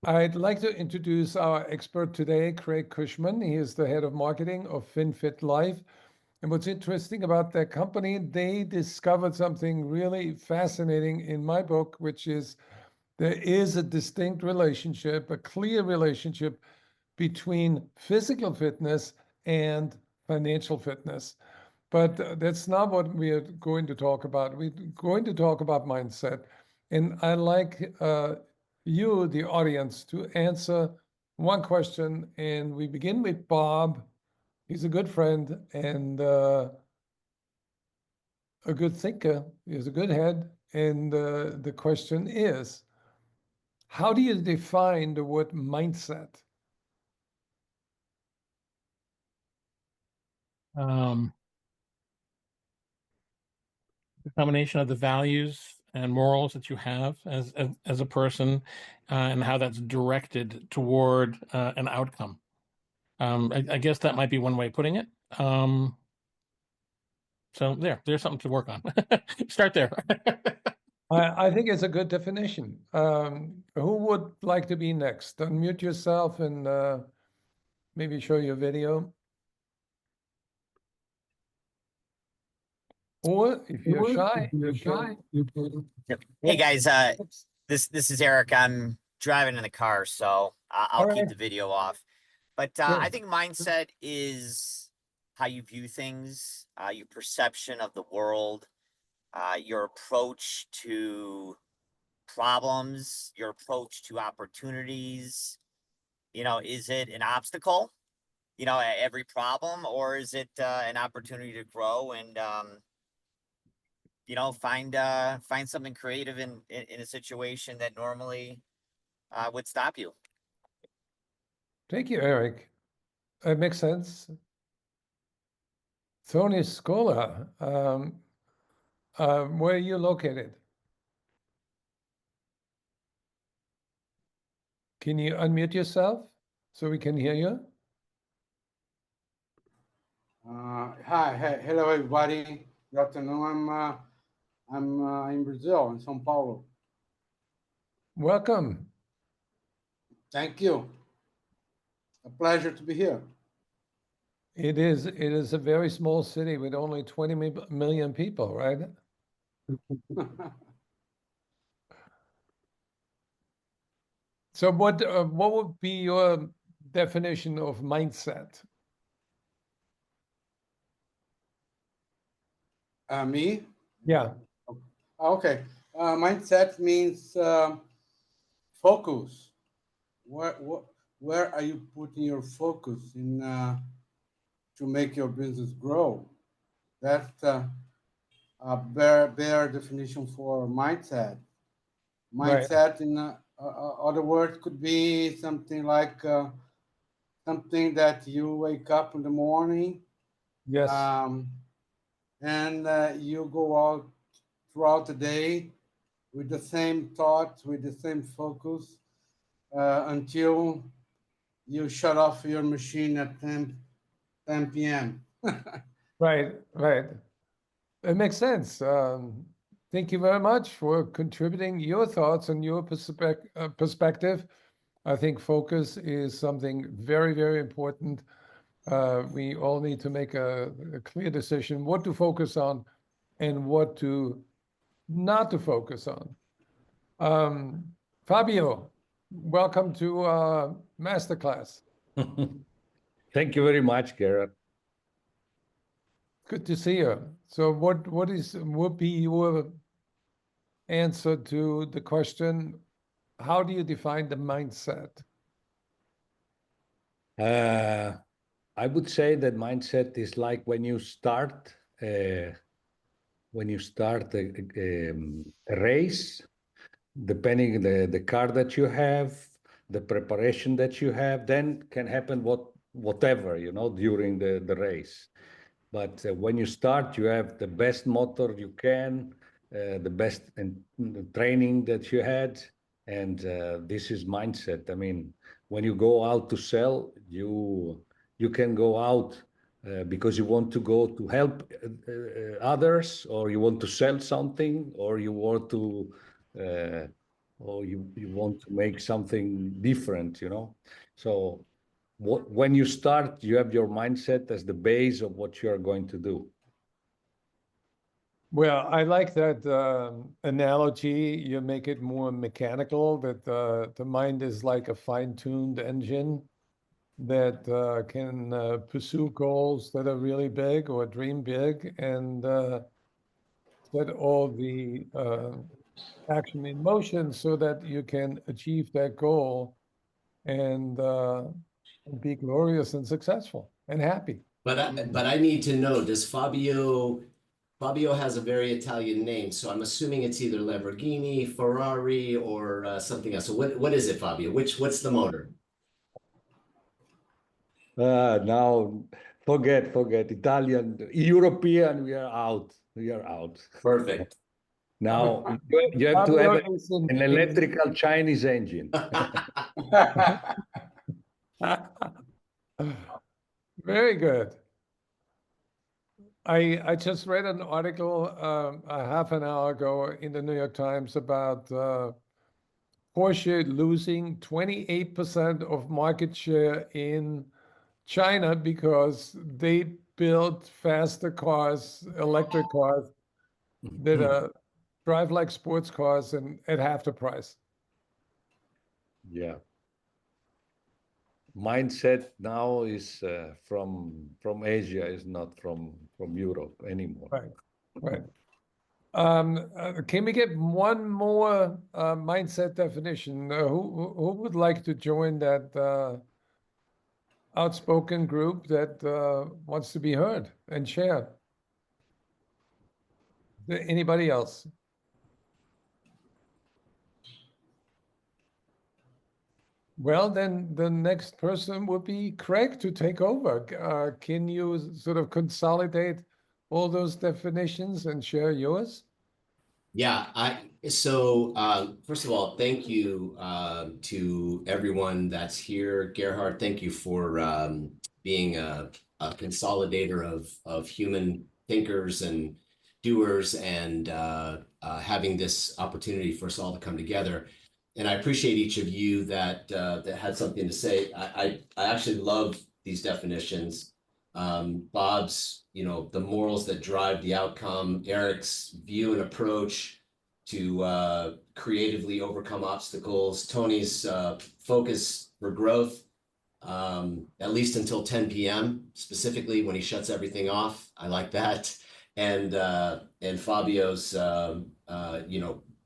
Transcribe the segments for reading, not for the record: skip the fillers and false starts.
I'd like to introduce our expert today, Craig Cushman. He is the head of marketing of FinFit Life. And what's interesting about their company, they discovered something really fascinating in my book, which is there is a distinct relationship, a clear relationship between physical fitness and financial fitness. But that's not what we are going to talk about. We're going to talk about mindset. And I like you, the audience, to answer one question. And we begin with Bob. He's a good friend and a good thinker. He has a good head. And the question is, how do you define the word mindset? The combination of the values and morals that you have as a person, and how that's directed toward an outcome. I guess that might be one way of putting it. So there's something to work on. Start there. I think it's a good definition. Who would like to be next? Unmute yourself and maybe show your video. Or if you're shy, you can. Hey guys, this is Eric. I'm driving in the car, so I'll keep the video off. But I think mindset is how you view things, your perception of the world, your approach to problems, your approach to opportunities. You know, is it an obstacle, you know, at every problem, or is it an opportunity to grow and you know, find something creative in a situation that normally would stop you. Thank you, Eric. It makes sense. Tony Scola, where are you located? Can you unmute yourself so we can hear you? Hello everybody. Good afternoon. I'm in Brazil, in São Paulo. Welcome. Thank you. A pleasure to be here. It is a very small city with only 20 million people, right? So what would be your definition of mindset? Me? Yeah. Okay. Mindset means focus. Where are you putting your focus in to make your business grow? That's a bare definition for mindset. Mindset, in other words, could be something like something that you wake up in the morning. Yes. And you go out throughout the day with the same thoughts, with the same focus, until you shut off your machine at 10 p.m. Right. It makes sense. Thank you very much for contributing your thoughts and your perspective. I think focus is something very, very important. We all need to make a clear decision what to focus on and what to not to focus on. Fabio, welcome to Masterclass. Thank you very much, Garrett. Good to see you. So what would be your answer to the question, how do you define the mindset? I would say that mindset is like when you start a race, depending the car that you have, the preparation that you have, then can happen whatever, you know, during the race. But when you start, you have the best motor you can, the best training that you had, and this is mindset. I mean, when you go out to sell, you can go out because you want to go to help others, or you want to sell something, or you want to or you want to make something different, you know. So when you start, you have your mindset as the base of what you are going to do. Well, I like that analogy. You make it more mechanical, that the mind is like a fine-tuned engine that can pursue goals that are really big or dream big, and set all the action in motion so that you can achieve that goal and be glorious and successful and happy. But I need to know, does Fabio has a very Italian name, so I'm assuming it's either Lamborghini, Ferrari, or something else. So what is it, Fabio? What's the motor? Now forget Italian, European. We are out. We are out. Perfect. Now you have to have an electrical Chinese engine. Very good. I just read an article a half an hour ago in the New York Times about Porsche losing 28% of market share in China because they built faster cars, electric cars that drive like sports cars and at half the price. Yeah. Mindset now is from Asia, is not from Europe anymore. Right, right. Can we get one more mindset definition? Who would like to join that outspoken group that wants to be heard and share? Anybody else? Well, then the next person would be Craig to take over. Can you sort of consolidate all those definitions and share yours? Yeah, so first of all, thank you to everyone that's here. Gerhard, thank you for being a consolidator of human thinkers and doers, and having this opportunity for us all to come together. And I appreciate each of you that had something to say. I actually love these definitions. Bob's, the morals that drive the outcome, Eric's view and approach to creatively overcome obstacles, Tony's focus for growth, at least until 10 p.m., specifically when he shuts everything off. I like that. And Fabio's,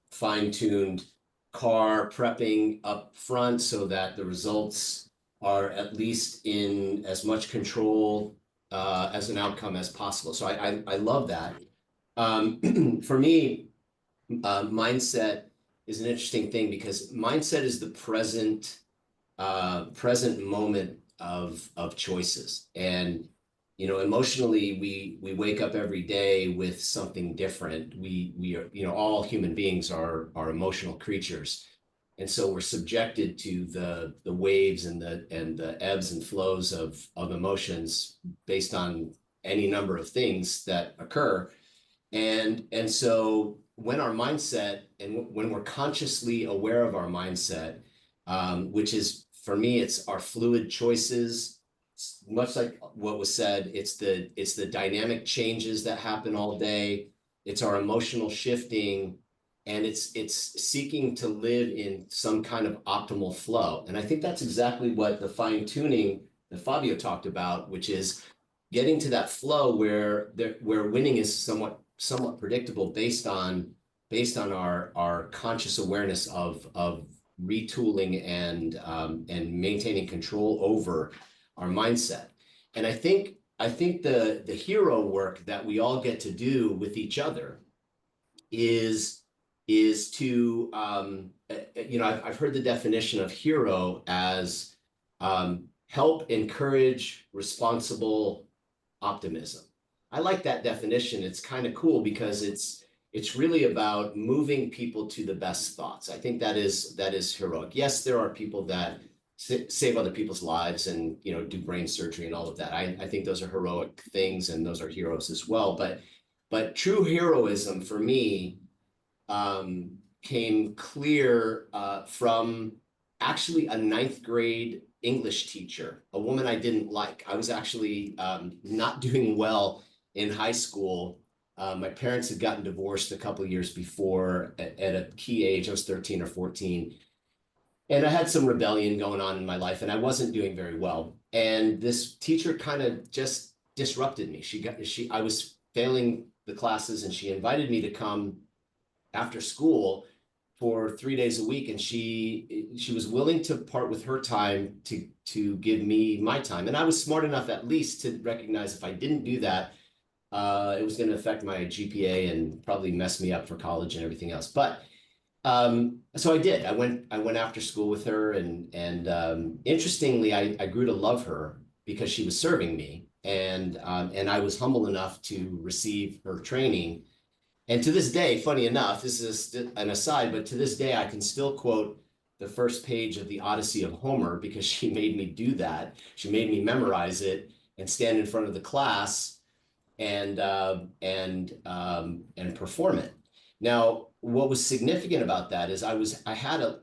fine-tuned car prepping up front so that the results are at least in as much control as an outcome as possible. So I love that. For me, mindset is an interesting thing because mindset is the present moment of choices. And emotionally, we wake up every day with something different. We are, all human beings are emotional creatures. And so we're subjected to the waves and the ebbs and flows of emotions based on any number of things that occur. And so when our mindset, and when we're consciously aware of our mindset, which is, for me, it's our fluid choices, much like what was said, it's the dynamic changes that happen all day. It's our emotional shifting, and it's seeking to live in some kind of optimal flow. And I think that's exactly what the fine tuning that Fabio talked about, which is getting to that flow where winning is somewhat predictable based on our conscious awareness of retooling and maintaining control over our mindset. And I think the hero work that we all get to do with each other is to I've heard the definition of hero as help, encourage, responsible optimism. I like that definition. It's kind of cool because it's really about moving people to the best thoughts. I think that is heroic. Yes, there are people that save other people's lives and do brain surgery and all of that. I think those are heroic things, and those are heroes as well. But true heroism for me came clear from actually a 9th grade English teacher, a woman I didn't like. I was actually not doing well in high school. My parents had gotten divorced a couple of years before at a key age. I was 13 or 14. And I had some rebellion going on in my life, and I wasn't doing very well. And this teacher kind of just disrupted me. I was failing the classes, and she invited me to come after school for 3 days a week, and she was willing to part with her time to give me my time. And I was smart enough at least to recognize if I didn't do that, it was going to affect my GPA and probably mess me up for college and everything else. But so I did. I went after school with her, and interestingly, I grew to love her because she was serving me, and I was humble enough to receive her training. And to this day, funny enough, this is an aside, but to this day, I can still quote the first page of the Odyssey of Homer because she made me do that. She made me memorize it and stand in front of the class and perform it. Now, what was significant about that is I had a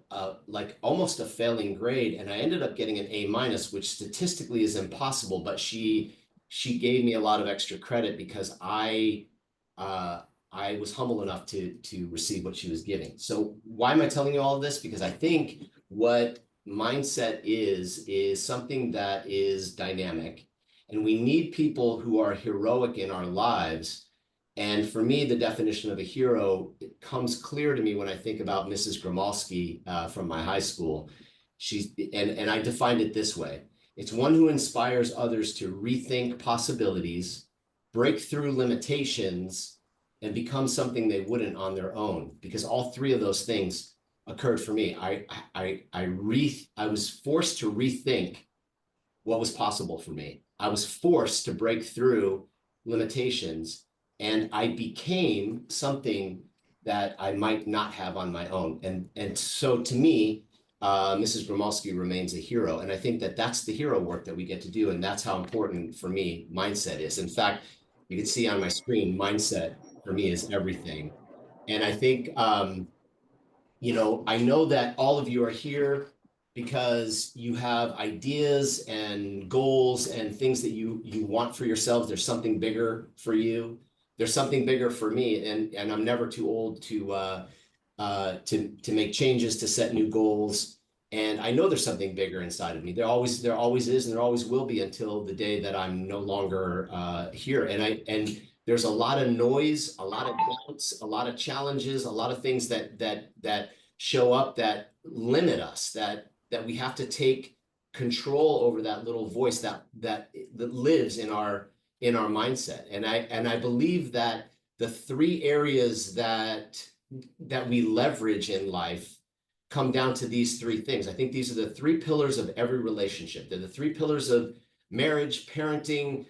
like almost a failing grade, and I ended up getting an A-, which statistically is impossible, but she gave me a lot of extra credit because I was humble enough to receive what she was giving. So why am I telling you all of this? Because I think what mindset is something that is dynamic, and we need people who are heroic in our lives. And for me, the definition of a hero, it comes clear to me when I think about Mrs. Gromolski from my high school. And I defined it this way. It's one who inspires others to rethink possibilities, break through limitations, and become something they wouldn't on their own. Because all three of those things occurred for me. I was forced to rethink what was possible for me. I was forced to break through limitations, and I became something that I might not have on my own. And so to me, Mrs. Gromolski remains a hero. And I think that that's the hero work that we get to do. And that's how important for me mindset is. In fact, you can see on my screen, mindset for me is everything. And I think, you know, I know that all of you are here because you have ideas and goals and things that you want for yourselves. There's something bigger for you. There's something bigger for me, and I'm never too old to make changes, to set new goals. And I know there's something bigger inside of me. There always is, and there always will be until the day that I'm no longer here. And there's a lot of noise, a lot of doubts, a lot of challenges, a lot of things that show up that limit us, that we have to take control over that little voice that lives in our mindset. And I believe that the three areas that we leverage in life come down to these three things. I think these are the three pillars of every relationship. They're the three pillars of marriage, parenting,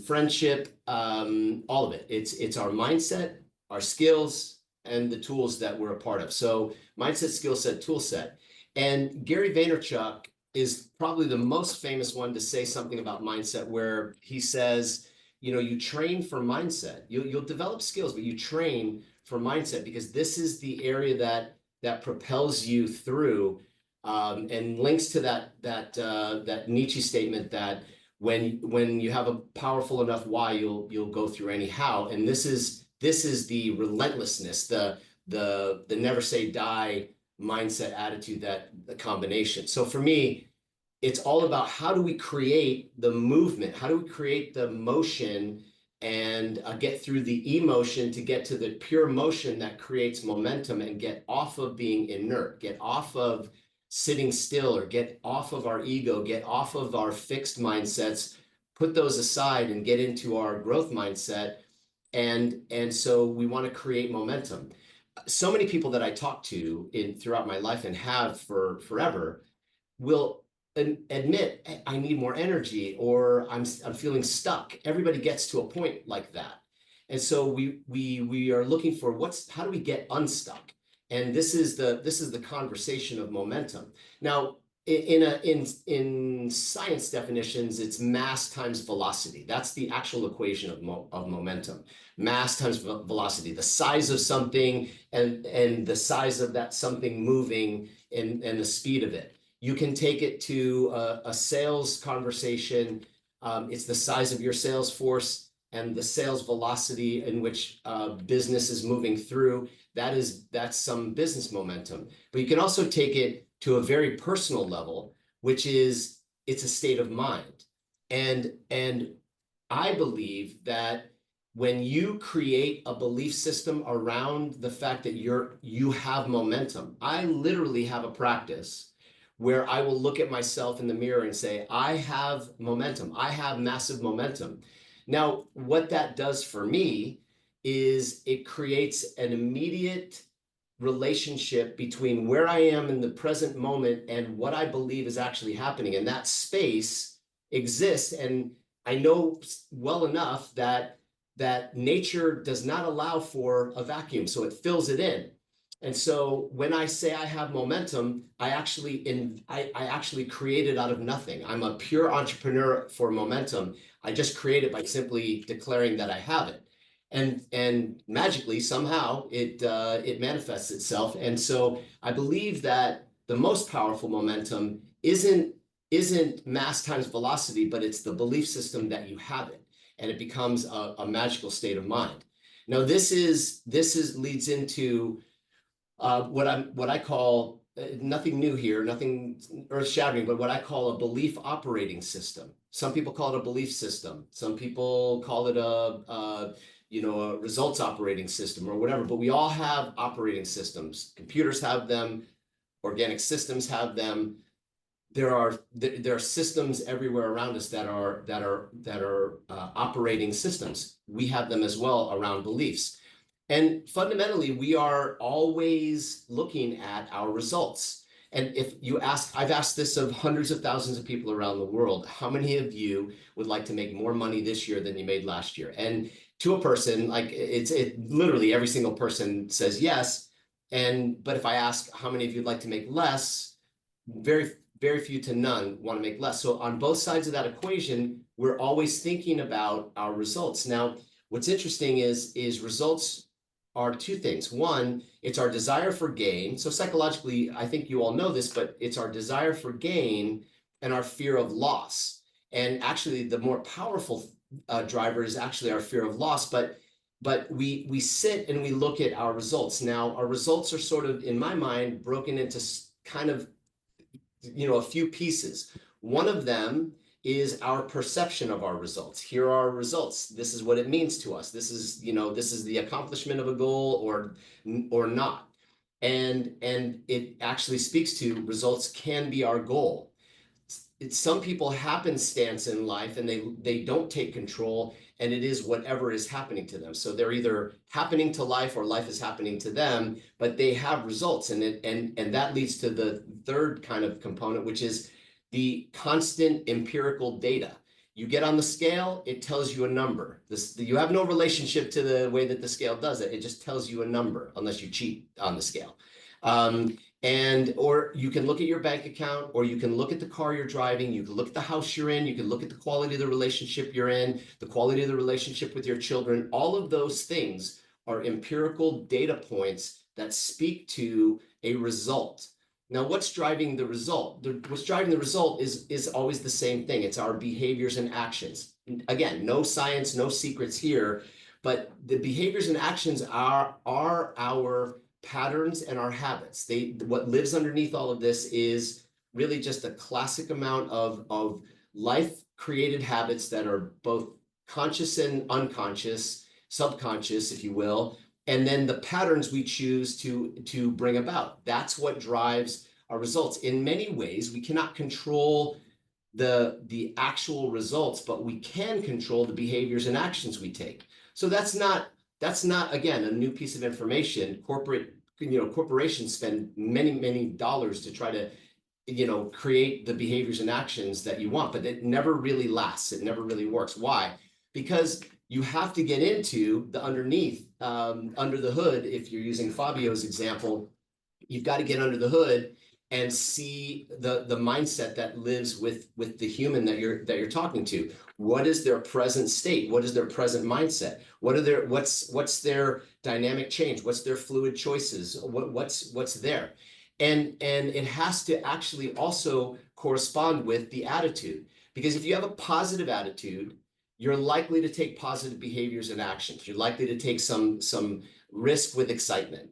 friendship, all of it. It's our mindset, our skills, and the tools that we're a part of. So mindset, skill set, tool set. And Gary Vaynerchuk is probably the most famous one to say something about mindset, where he says, you know, you train for mindset. You'll develop skills, but you train for mindset, because this is the area that propels you through, and links to that Nietzsche statement that when you have a powerful enough why, you'll go through any how. And this is the relentlessness, the never say die mindset attitude, that the combination. So for me, it's all about how do we create the movement? How do we create the motion and get through the emotion to get to the pure motion that creates momentum, and get off of being inert, get off of sitting still, or get off of our ego, get off of our fixed mindsets, put those aside and get into our growth mindset. And so we want to create momentum. So many people that I talk to throughout my life, and have for forever, will admit, I need more energy, or I'm feeling stuck. Everybody gets to a point like that. And so we are looking for how do we get unstuck? And this is the conversation of momentum. Now, in science definitions, it's mass times velocity. That's the actual equation of momentum. Mass times velocity, the size of something and the size of that something moving and the speed of it. You can take it to a sales conversation. It's the size of your sales force and the sales velocity in which business is moving through. That's some business momentum. But you can also take it to a very personal level, which is it's a state of mind. And I believe that when you create a belief system around the fact that you have momentum, I literally have a practice where I will look at myself in the mirror and say, I have momentum. I have massive momentum. Now, what that does for me is it creates an immediate relationship between where I am in the present moment and what I believe is actually happening. And that space exists. And I know well enough that nature does not allow for a vacuum, so it fills it in. And so when I say I have momentum, I actually create it out of nothing. I'm a pure entrepreneur for momentum. I just create it by simply declaring that I have it. And magically somehow it manifests itself. And so I believe that the most powerful momentum isn't mass times velocity, but it's the belief system that you have it, and it becomes a magical state of mind. Now this leads into what I call nothing new here, nothing earth-shattering, but what I call a belief operating system. Some people call it a belief system. Some people call it a results operating system or whatever, but we all have operating systems. Computers have them, organic systems have them. There are systems everywhere around us that are operating systems. We have them as well around beliefs. And fundamentally, we are always looking at our results. And if you ask, I've asked this of hundreds of thousands of people around the world, how many of you would like to make more money this year than you made last year? And to a person, like literally every single person says yes. But if I ask how many of you would like to make less, very few to none want to make less. So on both sides of that equation, we're always thinking about our results. Now, what's interesting is results are two things. One, it's our desire for gain. So psychologically, I think you all know this, but it's our desire for gain and our fear of loss. And actually, the more powerful driver is actually our fear of loss. But we sit and we look at our results. Now, our results are sort of, in my mind, broken into kind of, a few pieces. One of them is our perception of our results. Here are our results. This is what it means to us. This is the accomplishment of a goal or not. And it actually speaks to results can be our goal. Some people happenstance in life and they don't take control, and it is whatever is happening to them. So they're either happening to life or life is happening to them, but they have results. And that leads to the third kind of component, which is the constant empirical data. You get on the scale, it tells you a number. You have no relationship to the way that the scale does it. It just tells you a number, unless you cheat on the scale. Or you can look at your bank account, or you can look at the car you're driving, you can look at the house you're in, you can look at the quality of the relationship you're in, the quality of the relationship with your children. All of those things are empirical data points that speak to a result. Now, what's driving the result? What's driving the result is always the same thing. It's our behaviors and actions. Again, no science, no secrets here, but the behaviors and actions are our patterns and our habits. What lives underneath all of this is really just a classic amount of life-created habits that are both conscious and unconscious, subconscious, if you will, and then the patterns we choose to bring about. That's what drives our results. In many ways, we cannot control the actual results, but we can control the behaviors and actions we take. So that's not, again, a new piece of information. Corporations spend many dollars to try to, create the behaviors and actions that you want, but it never really lasts. It never really works. Why? Because you have to get into the underneath, under the hood. If you're using Fabio's example, you've got to get under the hood and see the mindset that lives with the human that you're talking to. What is their present state? What is their present mindset? What's their dynamic change? What's their fluid choices? What's there? And it has to actually also correspond with the attitude. Because if you have a positive attitude, you're likely to take positive behaviors and actions. You're likely to take some risk with excitement,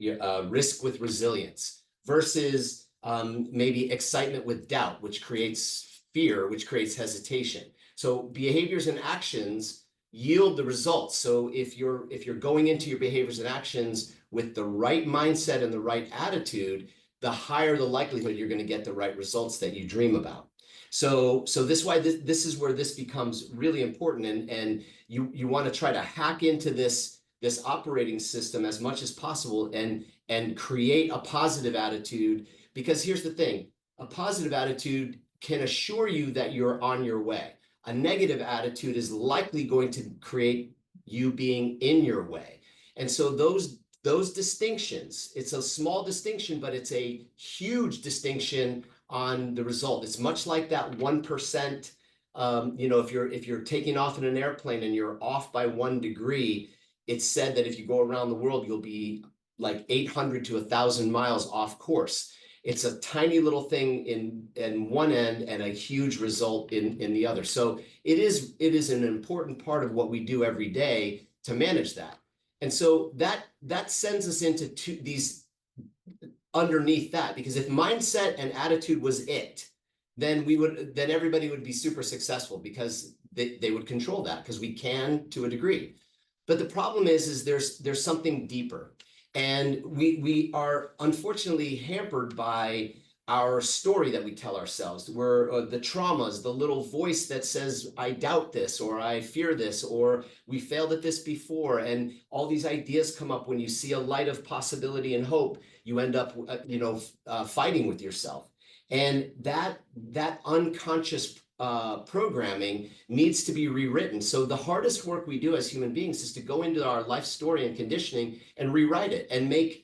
risk with resilience, versus maybe excitement with doubt, which creates fear, which creates hesitation. So behaviors and actions yield the results. So if you're going into your behaviors and actions with the right mindset and the right attitude, the higher the likelihood you're going to get the right results that you dream about. So this is where this becomes really important, and you want to try to hack into this operating system as much as possible and create a positive attitude. Because here's the thing, a positive attitude can assure you that you're on your way. A negative attitude is likely going to create you being in your way. And so those distinctions, it's a small distinction, but it's a huge distinction on the result. It's much like that 1%. If you're taking off in an airplane and you're off by 1 degree, it's said that if you go around the world, you'll be like 800 to 1,000 miles off course. It's a tiny little thing in one end and a huge result in the other. So it is an important part of what we do every day to manage that. And so that sends us into these underneath that, because if mindset and attitude was it, then everybody would be super successful, because they would control that, because we can to a degree. But the problem is there's something deeper, and we are unfortunately hampered by our story that we tell ourselves, where the traumas, the little voice that says, I doubt this, or I fear this, or we failed at this before. And all these ideas come up when you see a light of possibility and hope, you end up, fighting with yourself. And that unconscious programming needs to be rewritten. So the hardest work we do as human beings is to go into our life story and conditioning and rewrite it, and make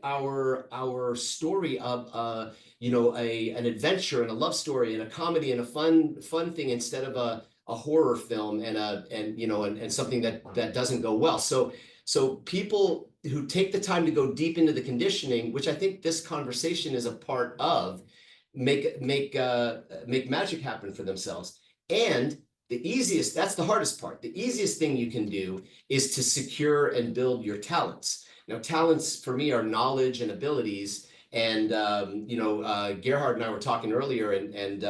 our story of an adventure and a love story and a comedy and a fun thing, instead of a horror film and something that doesn't go well. So people who take the time to go deep into the conditioning, which I think this conversation is a part of, make magic happen for themselves. And that's the hardest part. The easiest thing you can do is to secure and build your talents. Now, talents for me are knowledge and abilities. And Gerhard and I were talking earlier, and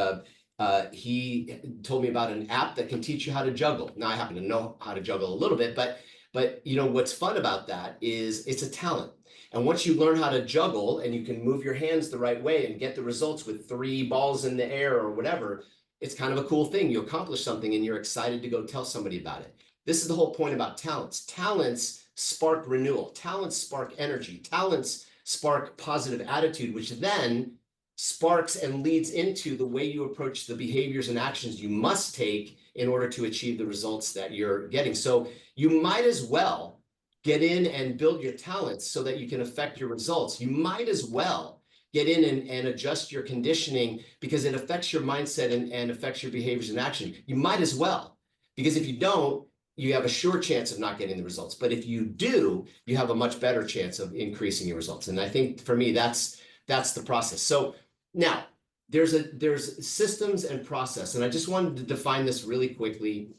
he told me about an app that can teach you how to juggle. Now, I happen to know how to juggle a little bit, but what's fun about that is it's a talent. And once you learn how to juggle and you can move your hands the right way and get the results with 3 balls in the air or whatever, it's kind of a cool thing. You accomplish something and you're excited to go tell somebody about it. This is the whole point about talents. Talents spark renewal. Talents spark energy. Talents spark positive attitude, which then sparks and leads into the way you approach the behaviors and actions you must take in order to achieve the results that you're getting. So you might as well get in and build your talents so that you can affect your results. You might as well get in and adjust your conditioning, because it affects your mindset and affects your behaviors and action. You might as well, because if you don't, you have a sure chance of not getting the results. But if you do, you have a much better chance of increasing your results. And I think for me, that's the process. So now there's systems and process. And I just wanted to define this really quickly.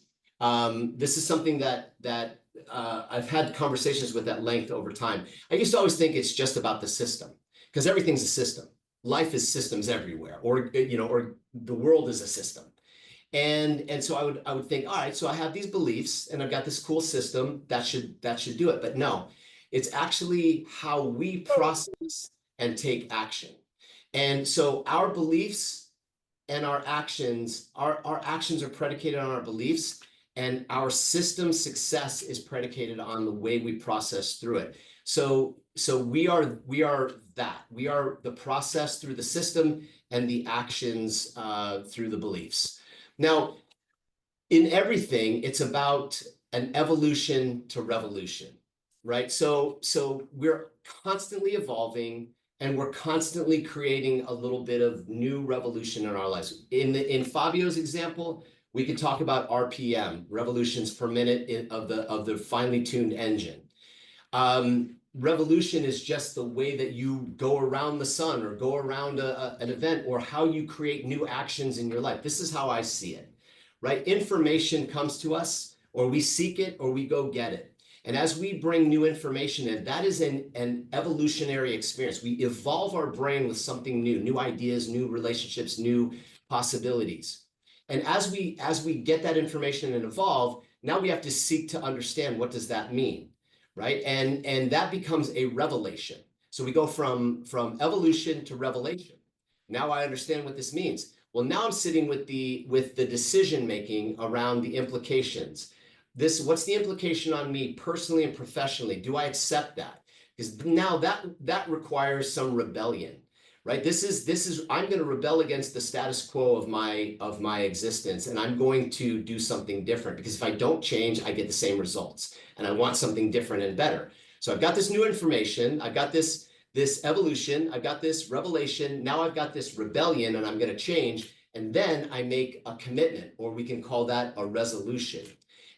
This is something that I've had conversations with at length over time. I used to always think it's just about the system, because everything's a system. Life is systems everywhere, or the world is a system. And so I would think, all right, so I have these beliefs and I've got this cool system that should do it. But no, it's actually how we process and take action. And so our beliefs and our actions are predicated on our beliefs, and our system success is predicated on the way we process through it. So we are the process through the system, and the actions through the beliefs. Now, in everything, it's about an evolution to revolution, right? So we're constantly evolving and we're constantly creating a little bit of new revolution in our lives. In Fabio's example, we could talk about RPM, revolutions per minute of the finely tuned engine. Revolution is just the way that you go around the sun or go around an event, or how you create new actions in your life. This is how I see it, right? Information comes to us, or we seek it, or we go get it. And as we bring new information in, that is an evolutionary experience. We evolve our brain with something new, new ideas, new relationships, new possibilities. And as we get that information and evolve, now we have to seek to understand, what does that mean, right? And that becomes a revelation. So we go from evolution to revelation. Now I understand what this means. Well, now I'm sitting with the decision making around the implications. What's the implication on me personally and professionally? Do I accept that? Because now that requires some rebellion, right? This is I'm going to rebel against the status quo of my existence, and I'm going to do something different, because if I don't change, I get the same results, and I want something different and better. So I've got this new information, I've got this evolution, I've got this revelation, now I've got this rebellion, and I'm going to change, and then I make a commitment, or we can call that a resolution.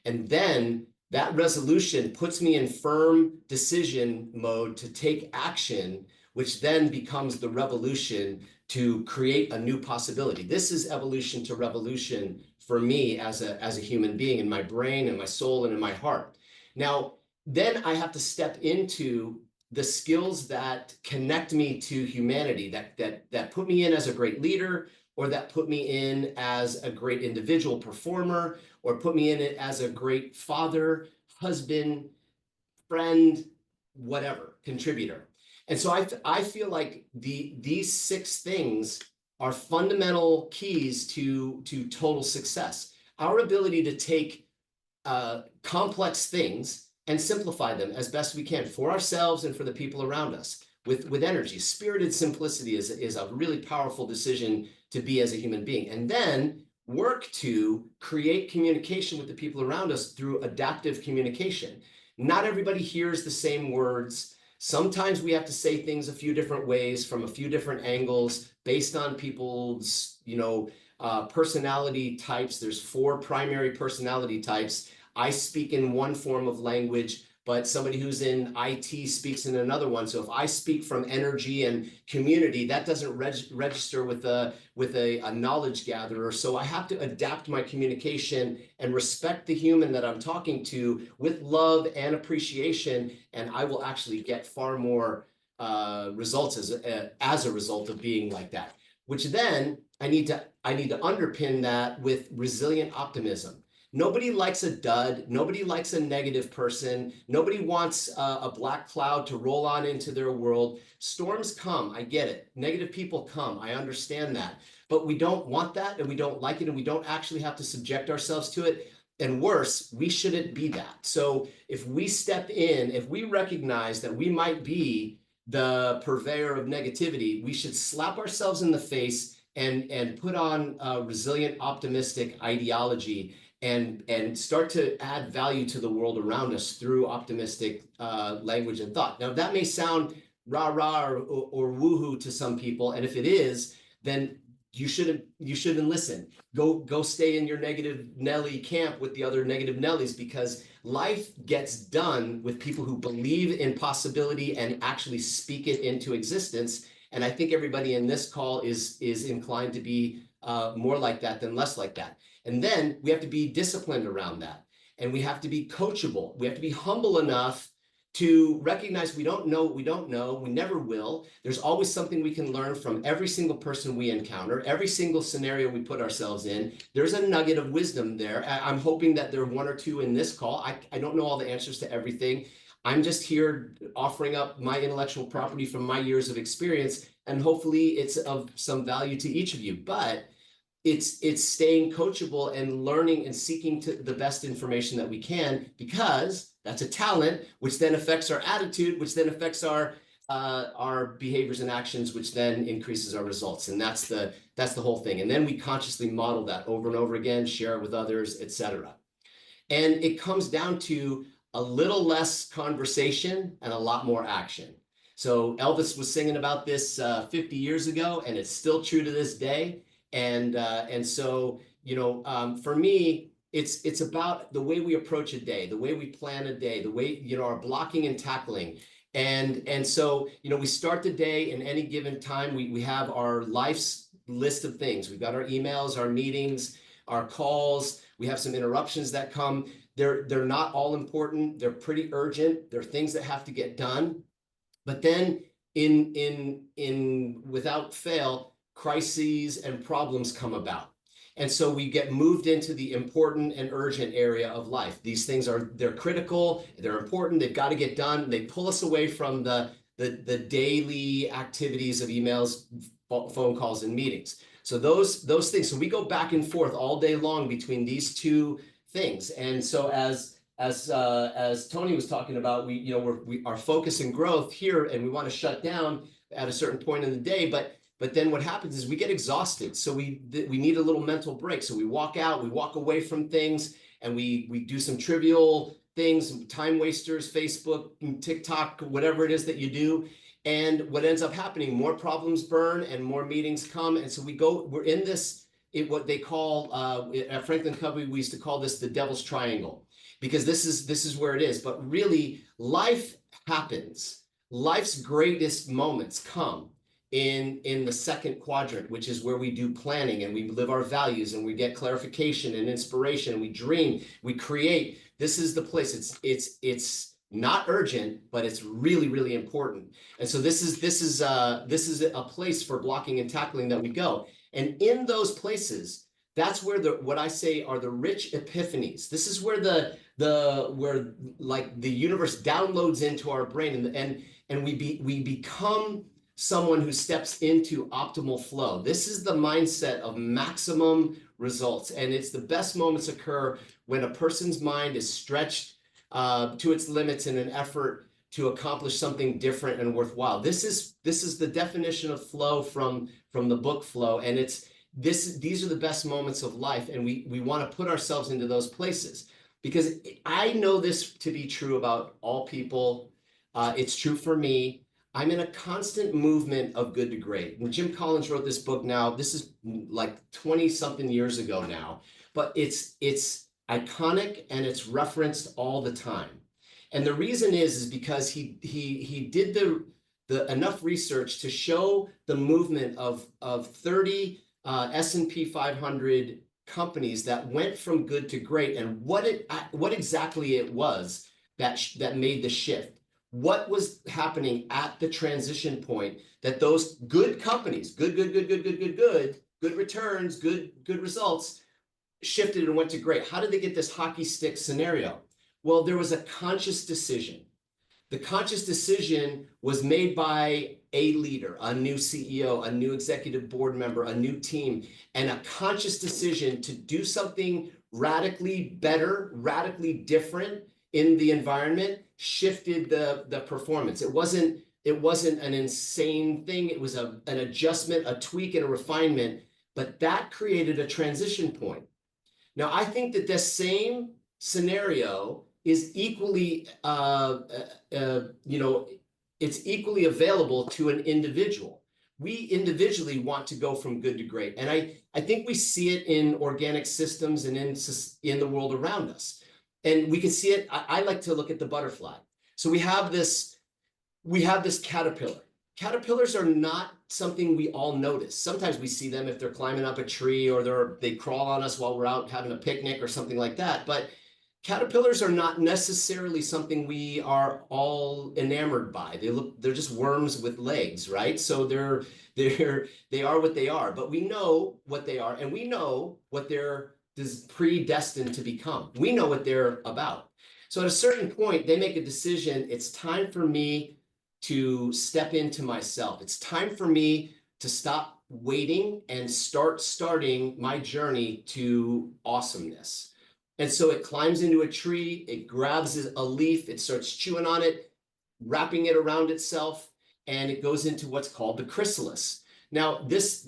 And then that resolution puts me in firm decision mode to take action, which then becomes the revolution to create a new possibility. This is evolution to revolution for me as a human being, in my brain and my soul and in my heart. Now, then I have to step into the skills that connect me to humanity, that put me in as a great leader, or that put me in as a great individual performer, or put me in it as a great father, husband, friend, whatever, contributor. And so I feel like these 6 things are fundamental keys to total success. Our ability to take complex things and simplify them as best we can for ourselves and for the people around us with energy. Spirited simplicity is a really powerful decision to be as a human being. And then work to create communication with the people around us through adaptive communication. Not everybody hears the same words. Sometimes we have to say things a few different ways from a few different angles based on people's, personality types. There's 4 primary personality types. I speak in one form of language, but somebody who's in IT speaks in another one. So if I speak from energy and community, that doesn't register with a knowledge gatherer. So I have to adapt my communication and respect the human that I'm talking to with love and appreciation, and I will actually get far more results as a result of being like that. Which then I need to underpin that with resilient optimism. Nobody likes a dud. Nobody likes a negative person. Nobody wants a black cloud to roll on into their world. Storms come. I get it. Negative people come. I understand that. But we don't want that, and we don't like it, and we don't actually have to subject ourselves to it. And worse, we shouldn't be that. So if we step in, if we recognize that we might be the purveyor of negativity, we should slap ourselves in the face and put on a resilient, optimistic ideology and start to add value to the world around us through optimistic language and thought. Now, that may sound rah-rah or woohoo to some people, and if it is, then you shouldn't listen. Go stay in your negative Nelly camp with the other negative Nellies, because life gets done with people who believe in possibility and actually speak it into existence. And I think everybody in this call is inclined to be more like that than less like that. And then we have to be disciplined around that. And we have to be coachable. We have to be humble enough to recognize we don't know what we don't know. We never will. There's always something we can learn from every single person we encounter, every single scenario we put ourselves in. There's a nugget of wisdom there. I'm hoping that there are 1 or 2 in this call. I don't know all the answers to everything. I'm just here offering up my intellectual property from my years of experience, and hopefully it's of some value to each of you. But it's staying coachable and learning and seeking the best information that we can, because that's a talent, which then affects our attitude, which then affects our behaviors and actions, which then increases our results. And that's the whole thing. And then we consciously model that over and over again, share it with others, etc. And it comes down to a little less conversation and a lot more action. So Elvis was singing about this 50 years ago, and it's still true to this day. And so, for me, it's about the way we approach a day, the way we plan a day, the way, our blocking and tackling. And so, we start the day in any given time. We have our life's list of things. We've got our emails, our meetings, our calls. We have some interruptions that come. They're not all important. They're pretty urgent. They're things that have to get done. But then in without fail, crises and problems come about. And so we get moved into the important and urgent area of life. These things they're critical, they're important, they've got to get done. They pull us away from the daily activities of emails, phone calls, and meetings. So those things. So we go back and forth all day long between these two things. And so as Tony was talking about, we our focus and growth here, and we want to shut down at a certain point in the day, but then what happens is we get exhausted. So we need a little mental break. So we walk out, we walk away from things, and we do some trivial things, time wasters, Facebook, TikTok, whatever it is that you do. And what ends up happening, more problems burn and more meetings come. And so we're in this, what they call, at Franklin Covey, we used to call this the devil's triangle, because this is where it is. But really, life happens. Life's greatest moments come in the second quadrant, which is where we do planning and we live our values and we get clarification and inspiration and we dream, we create. This is the place. It's not urgent, but it's really, really important. And so this is a place for blocking and tackling that we go. And in those places, that's where what I say are the rich epiphanies. This is where where like the universe downloads into our brain, and we become someone who steps into optimal flow. This is the mindset of maximum results. And it's the best moments occur when a person's mind is stretched to its limits in an effort to accomplish something different and worthwhile. This is the definition of flow from the book Flow. And these are the best moments of life. And we want to put ourselves into those places, because I know this to be true about all people. It's true for me. I'm in a constant movement of good to great. And Jim Collins wrote this book now. This is like 20-something years ago now, but it's iconic and it's referenced all the time. And the reason is because he did the enough research to show the movement of 30 S&P 500 companies that went from good to great, and what exactly it was that made the shift. What was happening at the transition point that those good companies, good returns, good results, shifted and went to great? How did they get this hockey stick scenario? Well, there was a conscious decision. The conscious decision was made by a leader, a new CEO, a new executive board member, a new team, and a conscious decision to do something radically better, radically different in the environment shifted the performance. It wasn't an insane thing. It was an adjustment, a tweak, and a refinement, but that created a transition point. Now, I think that this same scenario is equally, it's equally available to an individual. We individually want to go from good to great. And I think we see it in organic systems and in the world around us. And we can see it. I like to look at the butterfly. So we have this caterpillar. Caterpillars are not something we all notice. Sometimes we see them if they're climbing up a tree or they crawl on us while we're out having a picnic or something like that. But caterpillars are not necessarily something we are all enamored by. They're just worms with legs, right? So they are what they are. But we know what they are, and we know what they're predestined to become. We know what they're about. So at a certain point, they make a decision. It's time for me to step into myself. It's time for me to stop waiting and starting my journey to awesomeness. And so it climbs into a tree, it grabs a leaf, it starts chewing on it, wrapping it around itself, and it goes into what's called the chrysalis. Now, this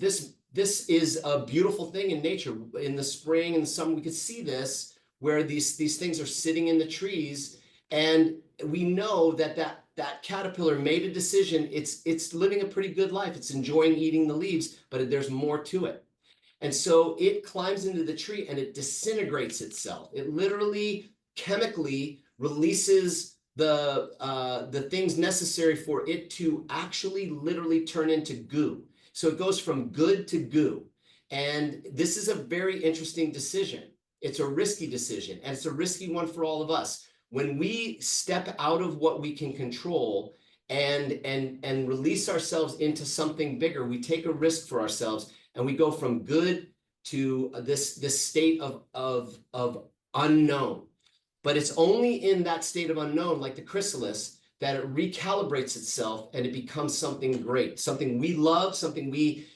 is a beautiful thing in nature. In the spring and the summer, we could see this, where these things are sitting in the trees, and we know that that caterpillar made a decision. It's living a pretty good life. It's enjoying eating the leaves, but there's more to it. And so it climbs into the tree and it disintegrates itself. It literally chemically releases the things necessary for it to actually literally turn into goo. So it goes from good to goo. And this is a very interesting decision. It's a risky decision, and it's a risky one for all of us. When we step out of what we can control and release ourselves into something bigger, we take a risk for ourselves, and we go from good to this state of unknown. But it's only in that state of unknown, like the chrysalis, that it recalibrates itself and it becomes something great, something we love, something we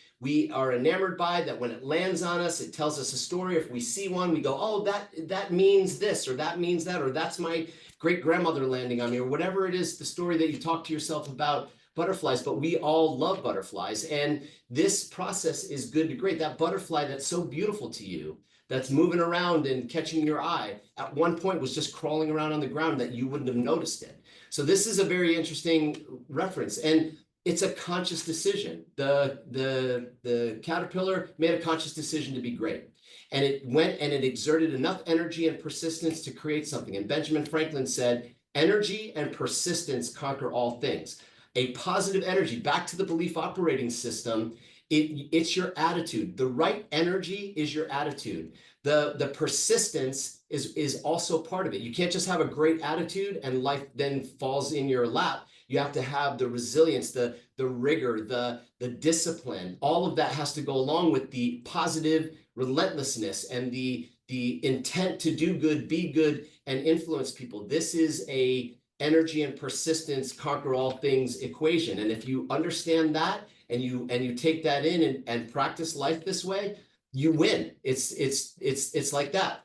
are enamored by, that when it lands on us, it tells us a story. If we see one, we go, oh, that means this, or that means that, or that's my great-grandmother landing on me, or whatever it is, the story that you talk to yourself about butterflies. But we all love butterflies, and this process is good to great. That butterfly that's so beautiful to you, that's moving around and catching your eye, at one point was just crawling around on the ground that you wouldn't have noticed it. So this is a very interesting reference, and it's a conscious decision. The caterpillar made a conscious decision to be great. And it went and it exerted enough energy and persistence to create something. And Benjamin Franklin said, energy and persistence conquer all things. A positive energy, back to the belief operating system, it's your attitude. The right energy is your attitude. The persistence is also part of it. You can't just have a great attitude and life then falls in your lap. You have to have the resilience, the rigor, the discipline. All of that has to go along with the positive relentlessness and the intent to do good, be good, and influence people. This is a energy and persistence conquer all things equation. And if you understand that and you take that in and practice life this way, you win. It's like that.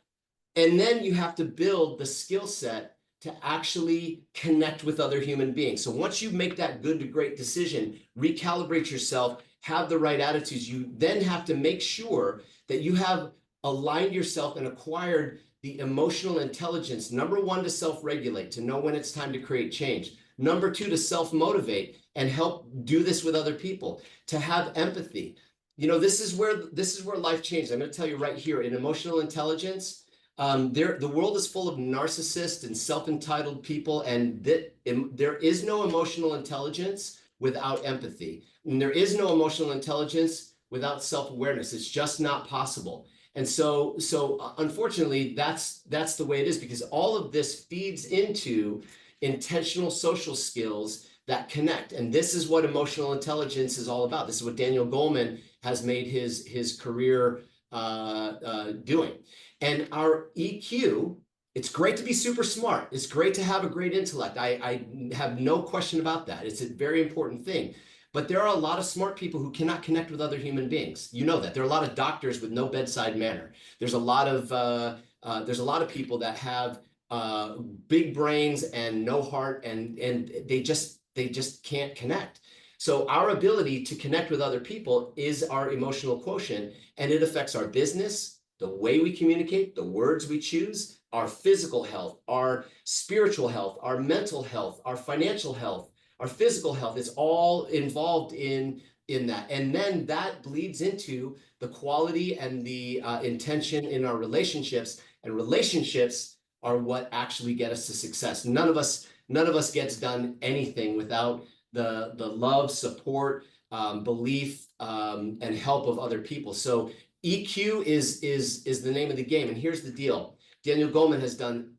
And then you have to build the skill set to actually connect with other human beings. So once you make that good to great decision, recalibrate yourself, have the right attitudes, you then have to make sure that you have aligned yourself and acquired the emotional intelligence, number one, to self-regulate, to know when it's time to create change. Number two, to self-motivate and help do this with other people, to have empathy. You know, this is where life changes. I'm going to tell you right here, in emotional intelligence, the world is full of narcissists and self-entitled people, and there is no emotional intelligence without empathy. And there is no emotional intelligence without self-awareness. It's just not possible. And so unfortunately, that's the way it is, because all of this feeds into intentional social skills that connect. And this is what emotional intelligence is all about. This is what Daniel Goleman has made his career doing. And our EQ, it's great to be super smart. It's great to have a great intellect. I have no question about that. It's a very important thing. But there are a lot of smart people who cannot connect with other human beings. You know that. There are a lot of doctors with no bedside manner. There's a lot of people that have big brains and no heart, and they just can't connect. So our ability to connect with other people is our emotional quotient, and it affects our business, the way we communicate, the words we choose, our physical health, our spiritual health, our mental health, our financial health, our physical health. Is all involved in that. And then that bleeds into the quality and the intention in our relationships, and relationships are what actually get us to success. None of us gets done anything without the love, support, belief, and help of other people. So EQ is the name of the game. And here's the deal. Daniel Goleman has done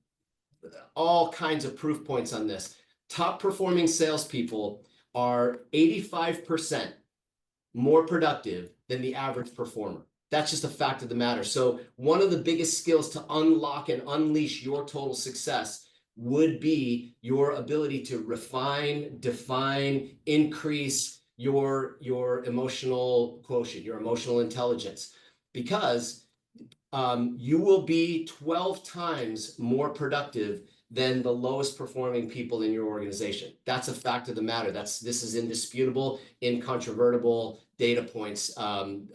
all kinds of proof points on this. Top performing salespeople are 85% more productive than the average performer. That's just a fact of the matter. So one of the biggest skills to unlock and unleash your total success would be your ability to refine, define, increase your emotional quotient, your emotional intelligence, because you will be 12 times more productive than the lowest performing people in your organization. That's a fact of the matter. This is indisputable, incontrovertible data points from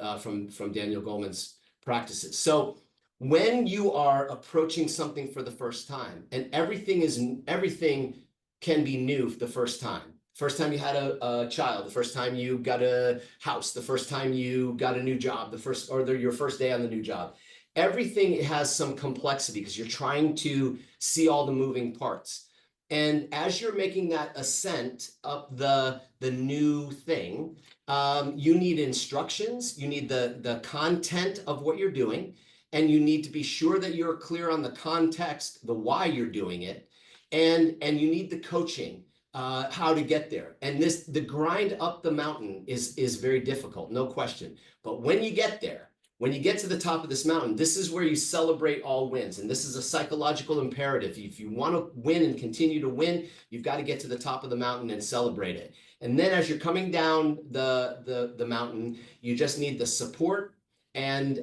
Daniel Goleman's practices. So when you are approaching something for the first time, and everything can be new the first time. First time you had a child, the first time you got a house, the first time you got a new job, your first day on the new job. Everything has some complexity because you're trying to see all the moving parts. And as you're making that ascent up the new thing, you need instructions, you need the content of what you're doing, and you need to be sure that you're clear on the context, the why you're doing it, and you need the coaching, how to get there. And the grind up the mountain is very difficult, no question. But when you get there, when you get to the top of this mountain, this is where you celebrate all wins. And this is a psychological imperative. If you want to win and continue to win, you've got to get to the top of the mountain and celebrate it. And then as you're coming down the mountain, you just need the support, and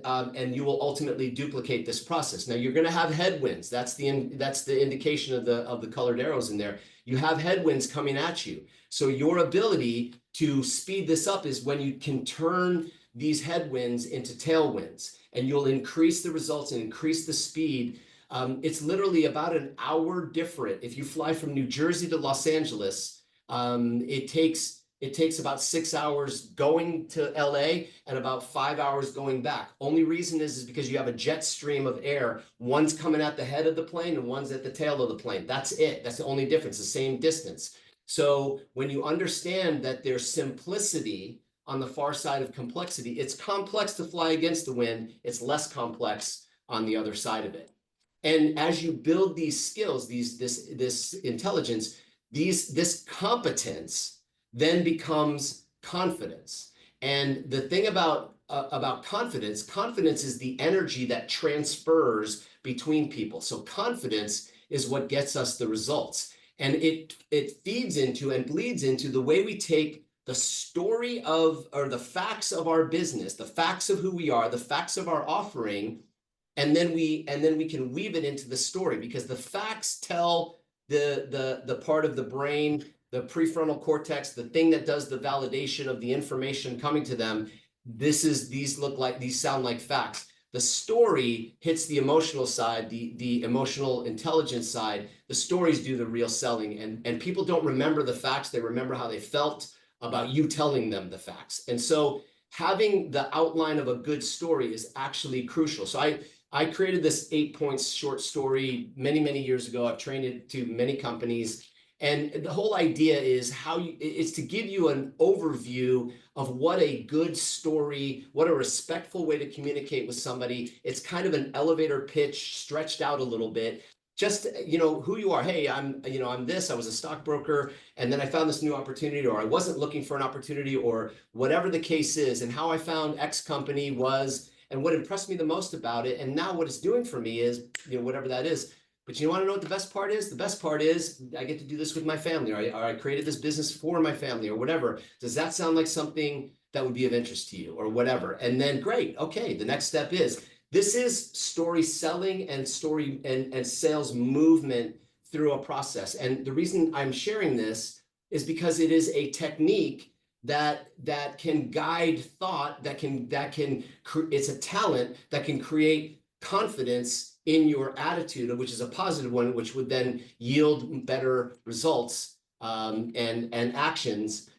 you will ultimately duplicate this process. Now you're going to have headwinds. That's the indication of the colored arrows in there. You have headwinds coming at you. So your ability to speed this up is when you can turn these headwinds into tailwinds, and you'll increase the results and increase the speed. It's literally about an hour different. If you fly from New Jersey to Los Angeles, it takes about 6 hours going to LA and about 5 hours going back. Only reason is because you have a jet stream of air. One's coming at the head of the plane and one's at the tail of the plane. That's it. That's the only difference, the same distance. So when you understand that there's simplicity on the far side of complexity, it's complex to fly against the wind. It's less complex on the other side of it. And as you build these skills, this intelligence, this competence then becomes confidence. And the thing about confidence is the energy that transfers between people. So confidence is what gets us the results. And it feeds into and bleeds into the way we take the story of, or the facts of our business, the facts of who we are, the facts of our offering, and then we can weave it into the story, because the facts tell the part of the brain, the prefrontal cortex, the thing that does the validation of the information coming to them. These sound like facts. The story hits the emotional side, the emotional intelligence side. The stories do the real selling, and people don't remember the facts. They remember how they felt about you telling them the facts. And so having the outline of a good story is actually crucial. So I created this 8-point short story many years ago. I've trained it to many companies. And the whole idea is it's to give you an overview of what a good story, what a respectful way to communicate with somebody. It's kind of an elevator pitch stretched out a little bit. Just, who you are. Hey, I'm this, I was a stockbroker, and then I found this new opportunity, or I wasn't looking for an opportunity, or whatever the case is, and how I found X company was, and what impressed me the most about it. And now what it's doing for me is, whatever that is. But you want to know what the best part is? The best part is I get to do this with my family, or I created this business for my family, or whatever. Does that sound like something that would be of interest to you, or whatever? And then great. Okay, the next step is, this is story selling and story and sales movement through a process. And the reason I'm sharing this is because it is a technique that can guide thought, it's a talent that can create confidence in your attitude, which is a positive one, which would then yield better results and actions,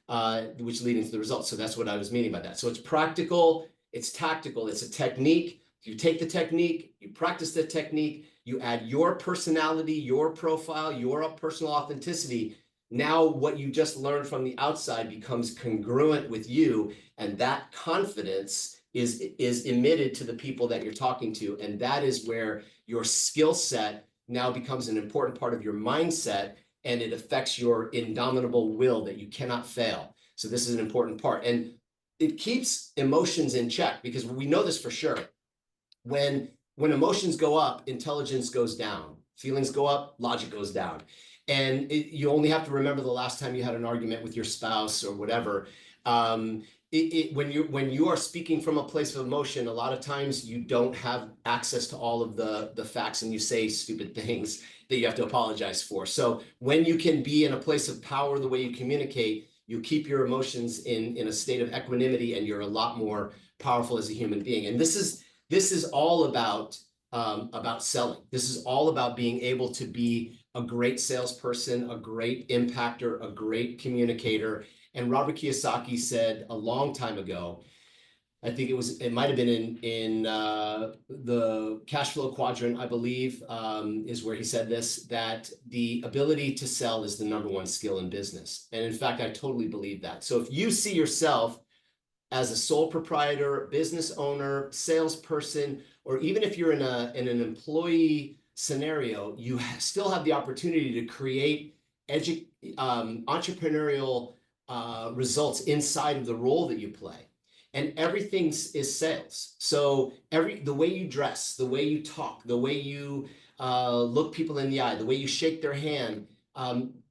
which lead into the results. So that's what I was meaning by that. So it's practical, it's tactical, it's a technique. You take the technique, you practice the technique, you add your personality, your profile, your personal authenticity. Now what you just learned from the outside becomes congruent with you, and that confidence is emitted to the people that you're talking to. And that is where your skill set now becomes an important part of your mindset, and it affects your indomitable will that you cannot fail. So this is an important part. And it keeps emotions in check, because we know this for sure. When emotions go up, intelligence goes down. Feelings go up, logic goes down. And you only have to remember the last time you had an argument with your spouse or whatever. When you are speaking from a place of emotion, a lot of times you don't have access to all of the facts, and you say stupid things that you have to apologize for. So when you can be in a place of power, the way you communicate, you keep your emotions in a state of equanimity, and you're a lot more powerful as a human being. And this is all about about selling. This is all about being able to be a great salesperson, a great impactor, a great communicator. And Robert Kiyosaki said a long time ago, I think it might have been in the cash flow quadrant, I believe, is where he said this, that the ability to sell is the #1 skill in business. And in fact, I totally believe that. So if you see yourself as a sole proprietor, business owner, salesperson, or even if you're in an employee scenario, you still have the opportunity to create entrepreneurial results inside of the role that you play. And everything is sales. So the way you dress, the way you talk, the way you look people in the eye, the way you shake their hand,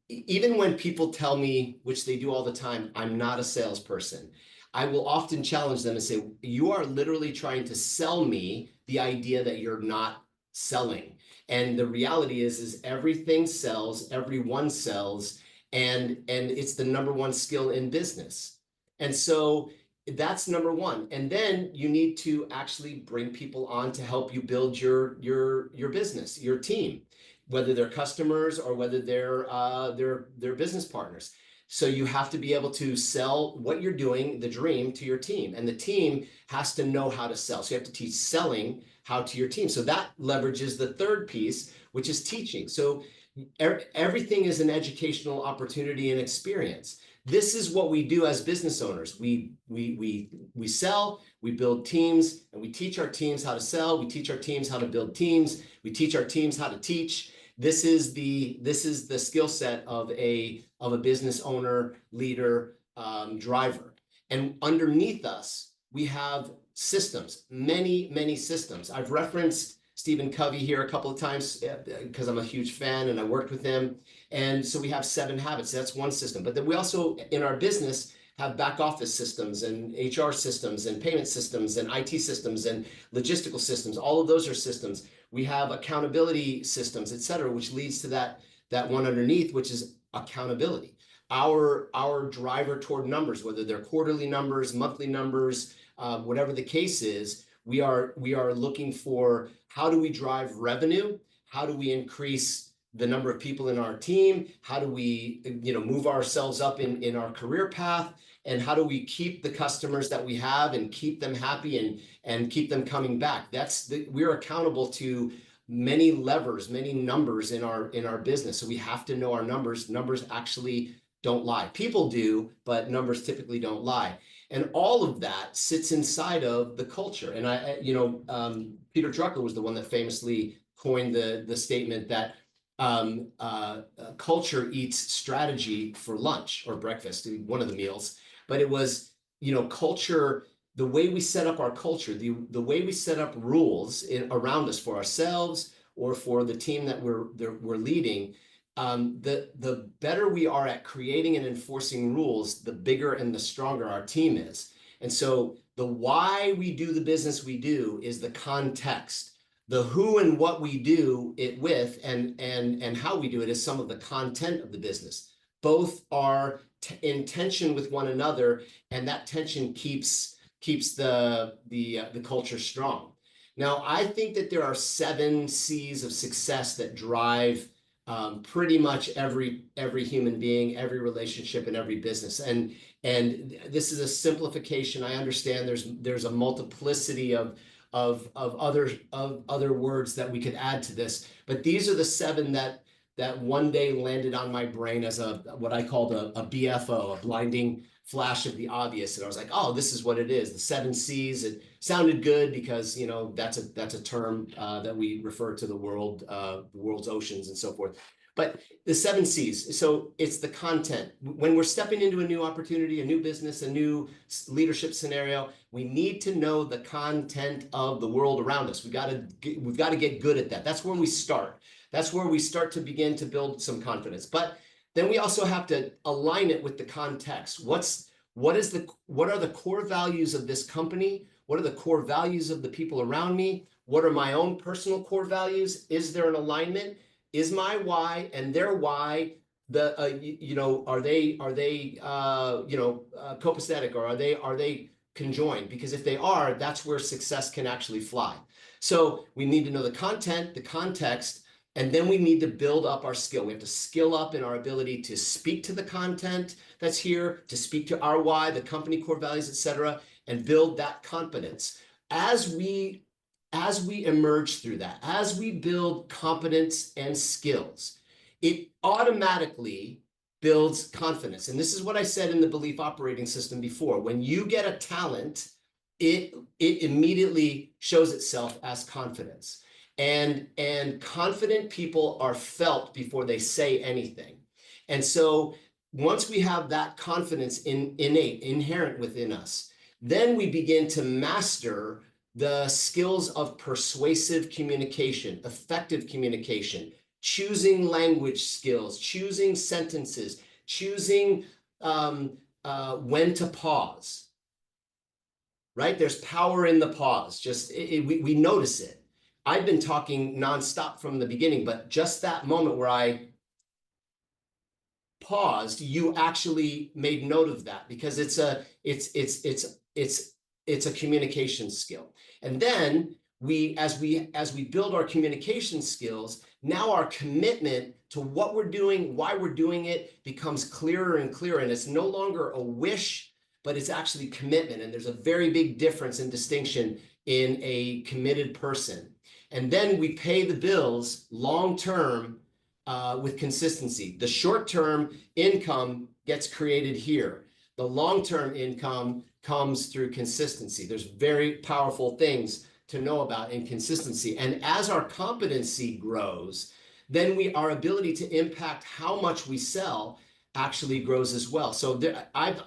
even when people tell me, which they do all the time, I'm not a salesperson, I will often challenge them and say, you are literally trying to sell me the idea that you're not selling. And the reality is everything sells, everyone sells, and it's the #1 skill in business. And so that's #1. And then you need to actually bring people on to help you build your business, your team, whether they're customers or whether they're business partners. So you have to be able to sell what you're doing, the dream, to your team. And the team has to know how to sell. So you have to teach selling how to your team. So that leverages the third piece, which is teaching. So everything is an educational opportunity and experience. This is what we do as business owners. We sell, we build teams, and we teach our teams how to sell. We teach our teams how to build teams. We teach our teams how to teach. This is the skill set of a business owner, leader, driver. And underneath us, we have systems, many systems. I've referenced Stephen Covey here a couple of times because I'm a huge fan and I worked with him. And so we have 7 habits. That's one system. But then we also, in our business, have back office systems and HR systems and payment systems and IT systems and logistical systems. All of those are systems. We have accountability systems, et cetera, which leads to that one underneath, which is accountability. Our driver toward numbers, whether they're quarterly numbers, monthly numbers, whatever the case is, we are looking for how do we drive revenue? How do we increase the number of people in our team? How do we move ourselves up in our career path? And how do we keep the customers that we have and keep them happy and keep them coming back? We're accountable to many levers, many numbers in our business. So we have to know our numbers. Numbers actually don't lie. People do, but numbers typically don't lie. And all of that sits inside of the culture. And Peter Drucker was the one that famously coined the statement that culture eats strategy for lunch or breakfast, one of the meals. But it was, culture, the way we set up our culture, the way we set up rules around us for ourselves or for the team that we're leading. The better we are at creating and enforcing rules, the bigger and the stronger our team is. And so the why we do the business we do is the context. The who and what we do it with and how we do it is some of the content of the business. Both are in tension with one another, and that tension keeps the culture strong. Now, I think that there are 7 C's of success that drive pretty much every human being, every relationship, and every business. And this is a simplification. I understand there's a multiplicity of other words that we could add to this, but these are the 7 that one day landed on my brain as what I called a BFO, a blinding flash of the obvious. And I was like, oh, this is what it is. The 7 C's. It sounded good because, that's a term that we refer to the world's oceans and so forth. But the 7 C's, so it's the content. When we're stepping into a new opportunity, a new business, a new leadership scenario, we need to know the content of the world around us. We've got to get good at that. That's where we start. That's where we start to begin to build some confidence. But then we also have to align it with the context. What are the core values of this company? What are the core values of the people around me? What are my own personal core values? Is there an alignment? Is my why and their why are they copacetic, or are they conjoined, because if they are, that's where success can actually fly. So we need to know the content, the context, and then we need to build up our skill. We have to skill up in our ability to speak to the content that's here, to speak to our why, the company core values, et cetera, and build that confidence. As we emerge through that, as we build competence and skills, it automatically builds confidence. And this is what I said in the belief operating system before. When you get a talent, it immediately shows itself as confidence. And confident people are felt before they say anything. And so once we have that confidence inherent within us, then we begin to master the skills of persuasive communication, effective communication, choosing language skills, choosing sentences, choosing when to pause, right? There's power in the pause. Just we notice it. I've been talking nonstop from the beginning, but just that moment where I paused, you actually made note of that, because it's a communication skill. And then as we build our communication skills, now our commitment to what we're doing, why we're doing it, becomes clearer and clearer. And it's no longer a wish, but it's actually commitment. And there's a very big difference and distinction in a committed person. And then we pay the bills long-term with consistency. The short-term income gets created here. The long-term income comes through consistency. There's very powerful things to know about in consistency. And as our competency grows, then our ability to impact how much we sell actually grows as well. So I've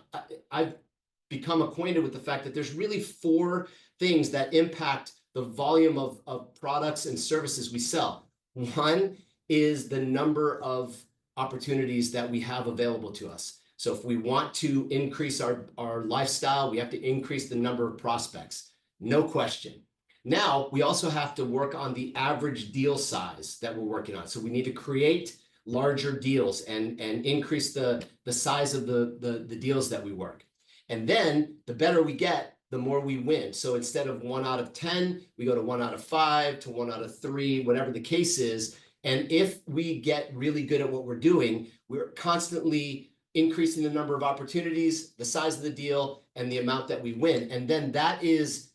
become acquainted with the fact that there's really 4 things that impact the volume of products and services we sell. One is the number of opportunities that we have available to us. So if we want to increase our lifestyle, we have to increase the number of prospects, no question. Now, we also have to work on the average deal size that we're working on. So we need to create larger deals and increase the size of the deals that we work. And then the better we get, the more we win. So instead of 1 out of 10, we go to 1 out of 5 to 1 out of 3, whatever the case is. And if we get really good at what we're doing, we're constantly increasing the number of opportunities, the size of the deal, and the amount that we win. And then that is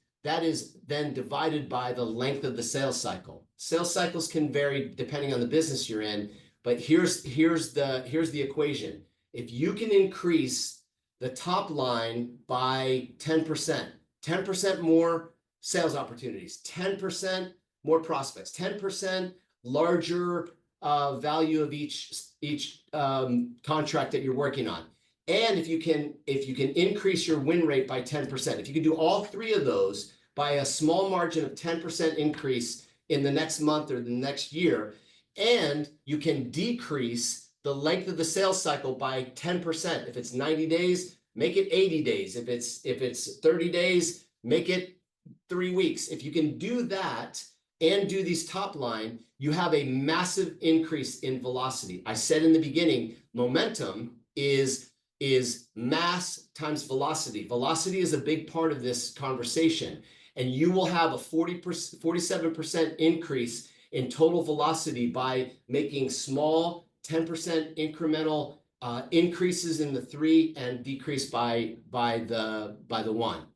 then divided by the length of the sales cycle. Sales cycles can vary depending on the business you're in, but here's the equation. If you can increase the top line by 10%, 10% more sales opportunities, 10% more prospects, 10% larger value of each contract that you're working on. And if you can increase your win rate by 10%, if you can do all 3 of those by a small margin of 10% increase in the next month or the next year, and you can decrease the length of the sales cycle by 10%. If it's 90 days, make it 80 days. If it's 30 days, make it 3 weeks. If you can do that and do these top line, you have a massive increase in velocity. I said in the beginning, momentum is mass times velocity. Velocity is a big part of this conversation, and you will have a 47% increase in total velocity by making small 10% incremental increases in the 3 and decrease by the 1.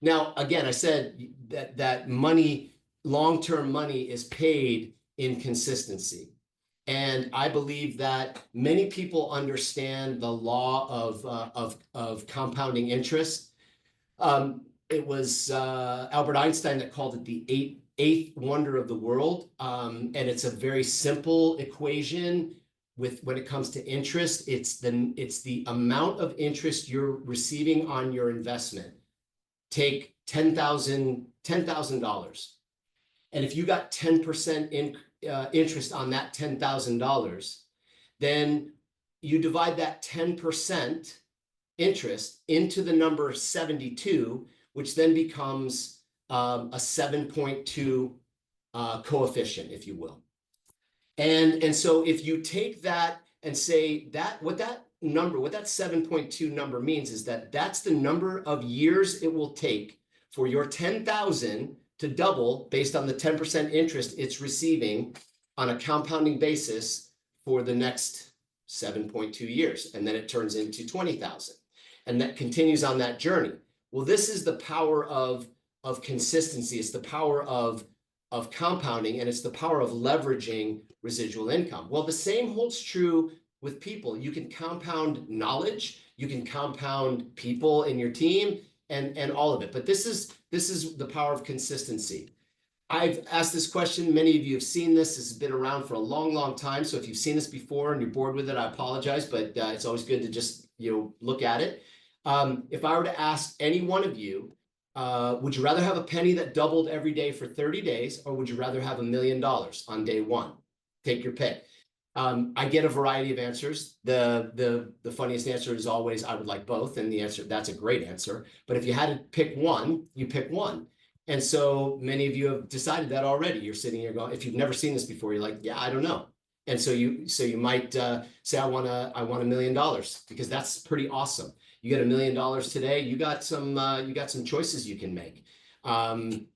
Now, again, I said that money, long-term money, is paid in consistency. And I believe that many people understand the law of compounding interest. It was Albert Einstein that called it the eighth wonder of the world. And it's a very simple equation when it comes to interest. It's the amount of interest you're receiving on your investment. Take $10,000. And if you got 10% interest on that $10,000, then you divide that 10% interest into the number 72, which then becomes a 7.2 coefficient, if you will. And so if you take that and say that what that number, what that 7.2 number means is that that's the number of years it will take for your 10,000 to double based on the 10% interest it's receiving on a compounding basis for the next 7.2 years. And then it turns into 20,000. And that continues on that journey. Well, this is the power of consistency. It's the power of compounding, and it's the power of leveraging residual income. Well, the same holds true with people. You can compound knowledge, you can compound people in your team, and all of it. But this is the power of consistency. I've asked this question. Many of you have seen this. This has been around for a long, long time. So if you've seen this before and you're bored with it, I apologize, but it's always good to just, look at it. If I were to ask any one of you, would you rather have a penny that doubled every day for 30 days, or would you rather have $1 million on day one? Take your pick. I get a variety of answers. The funniest answer is always, I would like both. And the answer, that's a great answer. But if you had to pick one, you pick one. And so many of you have decided that already. You're sitting here going, if you've never seen this before, you're like, yeah, I don't know. And so you might say, I want $1 million, because that's pretty awesome. You get $1 million today, you got some choices you can make. And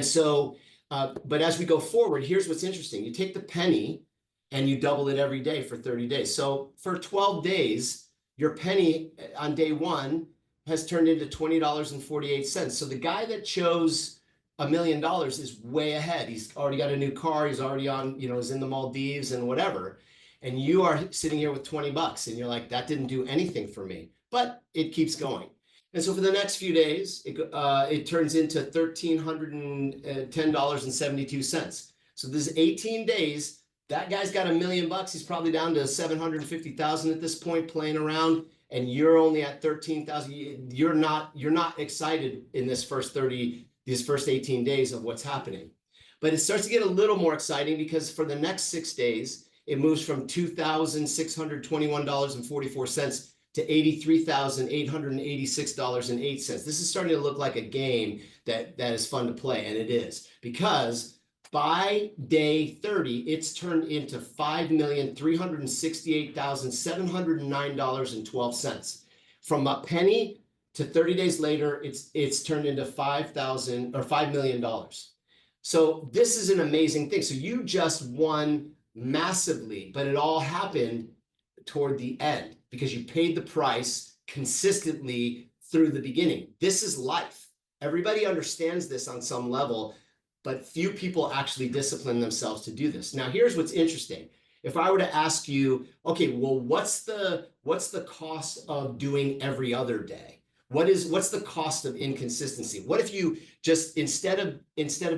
so, but as we go forward, here's what's interesting. You take the penny and you double it every day for 30 days. So for 12 days, your penny on day one has turned into $20.48. So the guy that chose $1 million is way ahead. He's already got a new car. He's already on, is in the Maldives and whatever. And you are sitting here with 20 bucks and you're like, that didn't do anything for me, but it keeps going. And so for the next few days, it turns into $1,310.72. So this is 18 days. That guy's got $1 million. He's probably down to 750,000 at this point, playing around, and you're only at 13,000. You're not excited in these first 18 days of what's happening. But it starts to get a little more exciting, because for the next 6 days, it moves from $2,621.44 to $83,886.08. This is starting to look like a game that is fun to play, and it is, because by day 30, it's turned into $5,368,709.12. From a penny to 30 days later, it's turned into $5 million. So this is an amazing thing. So you just won massively, but it all happened toward the end because you paid the price consistently through the beginning. This is life. Everybody understands this on some level, but few people actually discipline themselves to do this. Now, here's what's interesting. If I were to ask you, okay, well, what's the cost of doing every other day? What's the cost of inconsistency? What if you just, instead of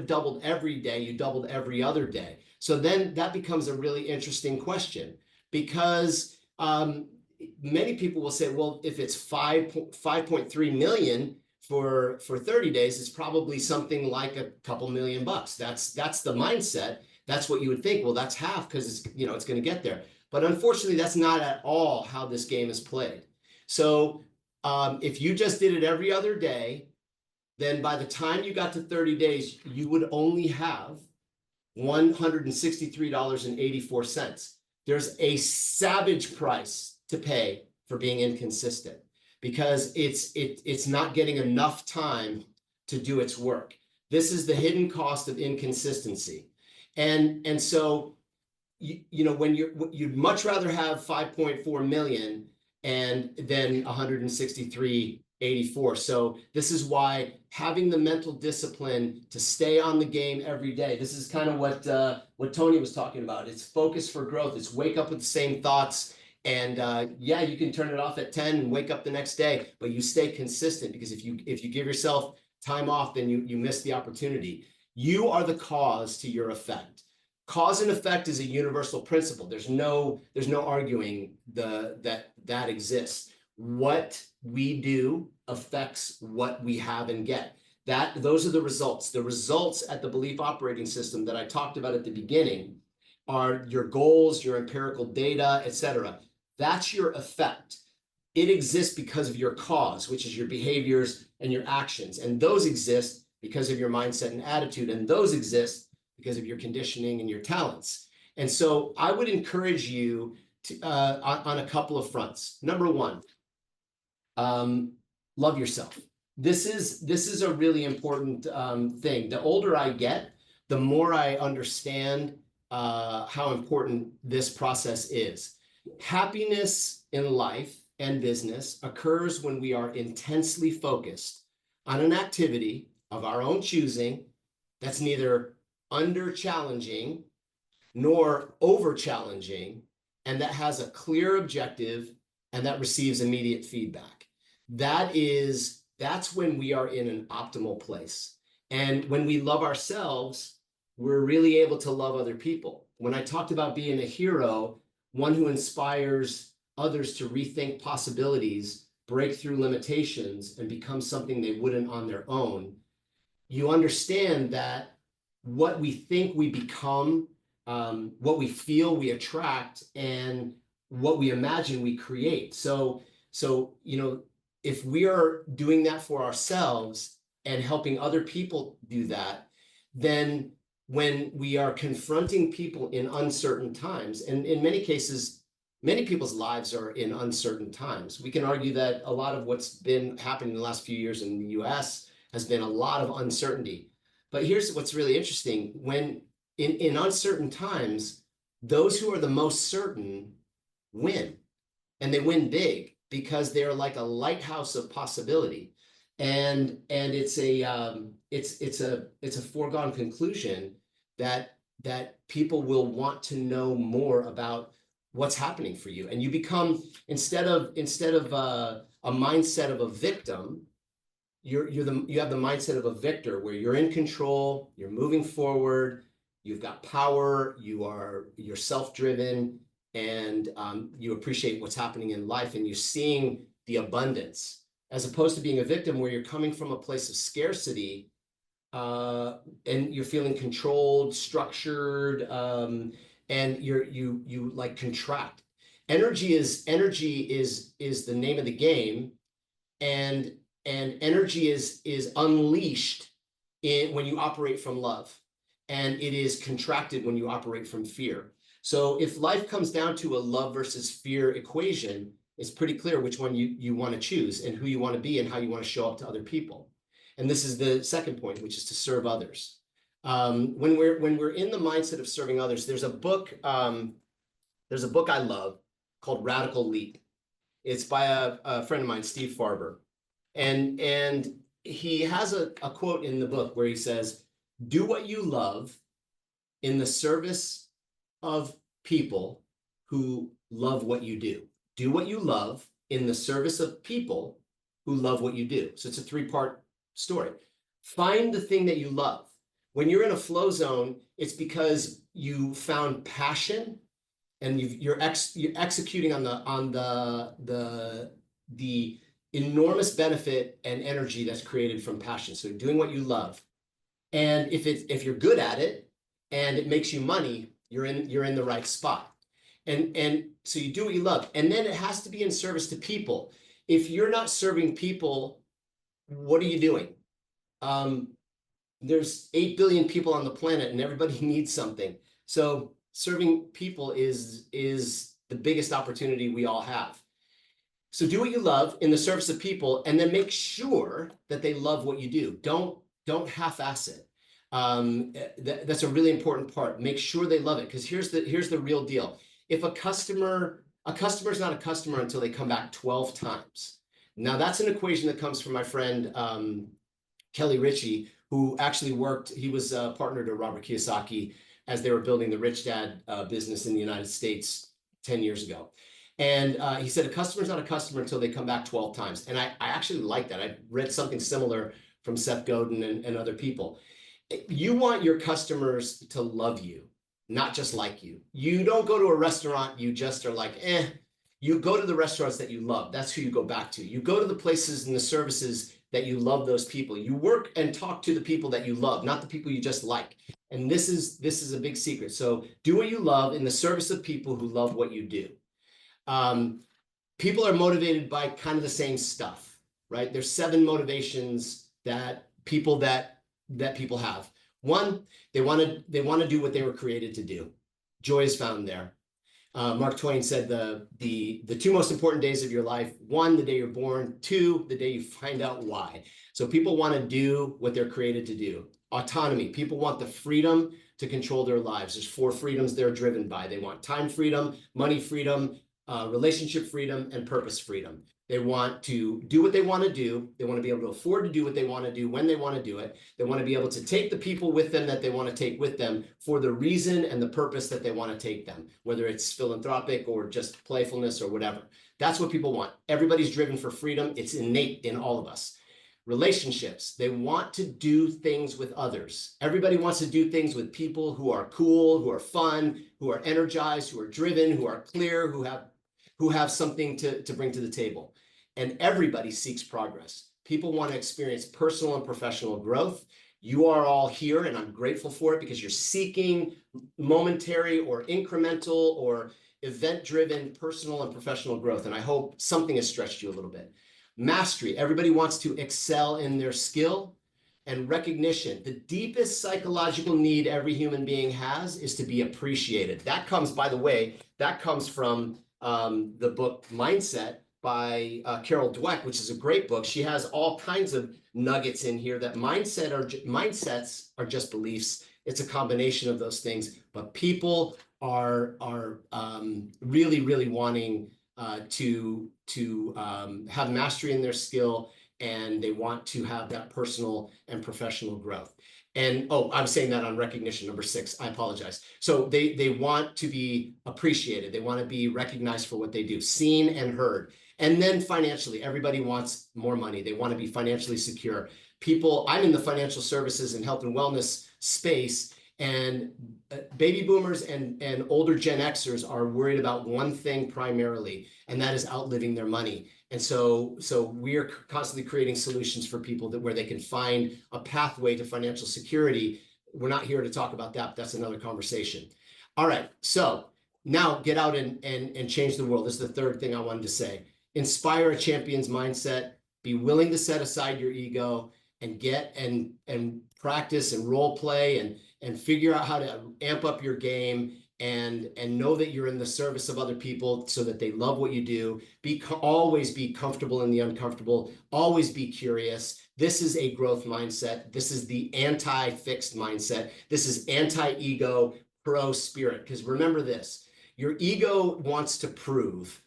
doubled every day, you doubled every other day? So then that becomes a really interesting question, because many people will say, well, if it's 5.3 million for 30 days, it's probably something like a couple $1 million. That's the mindset. That's what you would think. Well, that's half, because it's going to get there. But unfortunately, that's not at all how this game is played. So if you just did it every other day, then by the time you got to 30 days, you would only have $163.84. There's a savage price to pay for being inconsistent, because it's not getting enough time to do its work. This is the hidden cost of inconsistency. And so when you'd much rather have 5.4 million and then 163.84. So this is why having the mental discipline to stay on the game every day. This is kind of what Tony was talking about. It's focus for growth. It's wake up with the same thoughts. And yeah, you can turn it off at 10 and wake up the next day, but you stay consistent, because if you give yourself time off, then you miss the opportunity. You are the cause to your effect. Cause and effect is a universal principle. There's no arguing that exists. What we do affects what we have and get. Those are the results. The results at the belief operating system that I talked about at the beginning are your goals, your empirical data, etc. That's your effect. It exists because of your cause, which is your behaviors and your actions. And those exist because of your mindset and attitude. And those exist because of your conditioning and your talents. And so I would encourage you on a couple of fronts. Number one, love yourself. This is a really important thing. The older I get, the more I understand how important this process is. Happiness in life and business occurs when we are intensely focused on an activity of our own choosing that's neither under challenging nor over challenging, and that has a clear objective and that receives immediate feedback. That's when we are in an optimal place. And when we love ourselves, we're really able to love other people. When I talked about being a hero, one who inspires others to rethink possibilities, break through limitations, and become something they wouldn't on their own, you understand that what we think we become, what we feel we attract, and what we imagine we create. So if we are doing that for ourselves and helping other people do that, then when we are confronting people in uncertain times, and in many cases, many people's lives are in uncertain times. We can argue that a lot of what's been happening in the last few years in the US has been a lot of uncertainty. But here's what's really interesting. When in uncertain times, those who are the most certain win, and they win big because they're like a lighthouse of possibility. And it's a foregone conclusion that people will want to know more about what's happening for you. And you become, instead of a mindset of a victim, you have the mindset of a victor, where you're in control, you're moving forward, you've got power, you're self-driven, and you appreciate what's happening in life, and you're seeing the abundance, as opposed to being a victim where you're coming from a place of scarcity, and you're feeling controlled, structured, and you like contract. Energy is the name of the game, and energy is unleashed when you operate from love, and it is contracted when you operate from fear. So if life comes down to a love versus fear equation, it's pretty clear which one you want to choose, and who you want to be, and how you want to show up to other people. And this is the second point, which is to serve others. When we're in the mindset of serving others, there's a book I love called Radical Leap. It's by a friend of mine, Steve Farber. And he has a quote in the book where he says, "Do what you love in the service of people who love what you do." Do what you love in the service of people who love what you do. So it's a three-part story. Find the thing that you love. When you're in a flow zone, it's because you found passion, and you're executing on the enormous benefit and energy that's created from passion. So doing what you love, and if you're good at it and it makes you money, you're in the right spot. And so you do what you love, and then it has to be in service to people. If you're not serving people, what are you doing? There's 8 billion people on the planet, and everybody needs something. So serving people is the biggest opportunity we all have. So do what you love in the service of people, and then make sure that they love what you do. Don't half-ass it. That's a really important part. Make sure they love it, because here's the real deal. If a customer is not a customer until they come back 12 times. Now that's an equation that comes from my friend Kelly Ritchie, who actually he was a partner to Robert Kiyosaki as they were building the Rich Dad business in the United States 10 years ago. And he said, a customer's not a customer until they come back 12 times. And I actually like that. I read something similar from Seth Godin and other people. You want your customers to love you, not just like you. You don't go to a restaurant, you just are like, eh. You go to the restaurants that you love. That's who you go back to. You go to the places and the services that you love those people. You work and talk to the people that you love, not the people you just like. And this is a big secret. So do what you love in the service of people who love what you do. People are motivated by kind of the same stuff, right? There's 7 motivations that people have. One, they want to do what they were created to do. Joy is found there. Mark Twain said the two most important days of your life: one, the day you're born; two, the day you find out why. So people want to do what they're created to do. Autonomy. People want the freedom to control their lives. There's 4 freedoms they're driven by. They want time freedom, money freedom, relationship freedom, and purpose freedom. They want to do what they want to do. They want to be able to afford to do what they want to do when they want to do it. They want to be able to take the people with them that they want to take with them for the reason and the purpose that they want to take them, whether it's philanthropic or just playfulness or whatever. That's what people want. Everybody's driven for freedom. It's innate in all of us. Relationships. They want to do things with others. Everybody wants to do things with people who are cool, who are fun, who are energized, who are driven, who are clear, who have something to bring to the table. And everybody seeks progress. People want to experience personal and professional growth. You are all here, and I'm grateful for it, because you're seeking momentary or incremental or event-driven personal and professional growth. And I hope something has stretched you a little bit. Mastery. Everybody wants to excel in their skill. And recognition. The deepest psychological need every human being has is to be appreciated. That comes, by the way, that comes from the book Mindset by Carol Dweck, which is a great book. She has all kinds of nuggets in here that mindsets are just beliefs. It's a combination of those things, but people are really, really wanting to have mastery in their skill, and they want to have that personal and professional growth. And I'm saying that on recognition, number 6. I apologize. So they want to be appreciated. They want to be recognized for what they do, seen and heard. And then financially, everybody wants more money. They want to be financially secure. I'm in the financial services and health and wellness space, and baby boomers and older Gen Xers are worried about one thing primarily, and that is outliving their money. And so we're constantly creating solutions for people where they can find a pathway to financial security. We're not here to talk about that, but that's another conversation. All right, so now get out and change the world. This is the third thing I wanted to say. Inspire a champion's mindset. Be willing to set aside your ego and get and practice and role play and figure out how to amp up your game and know that you're in the service of other people so that they love what you do. Always be comfortable in the uncomfortable. Always be curious. This is a growth mindset. This is the anti-fixed mindset. This is anti-ego, pro-spirit. Because remember this, your ego wants to prove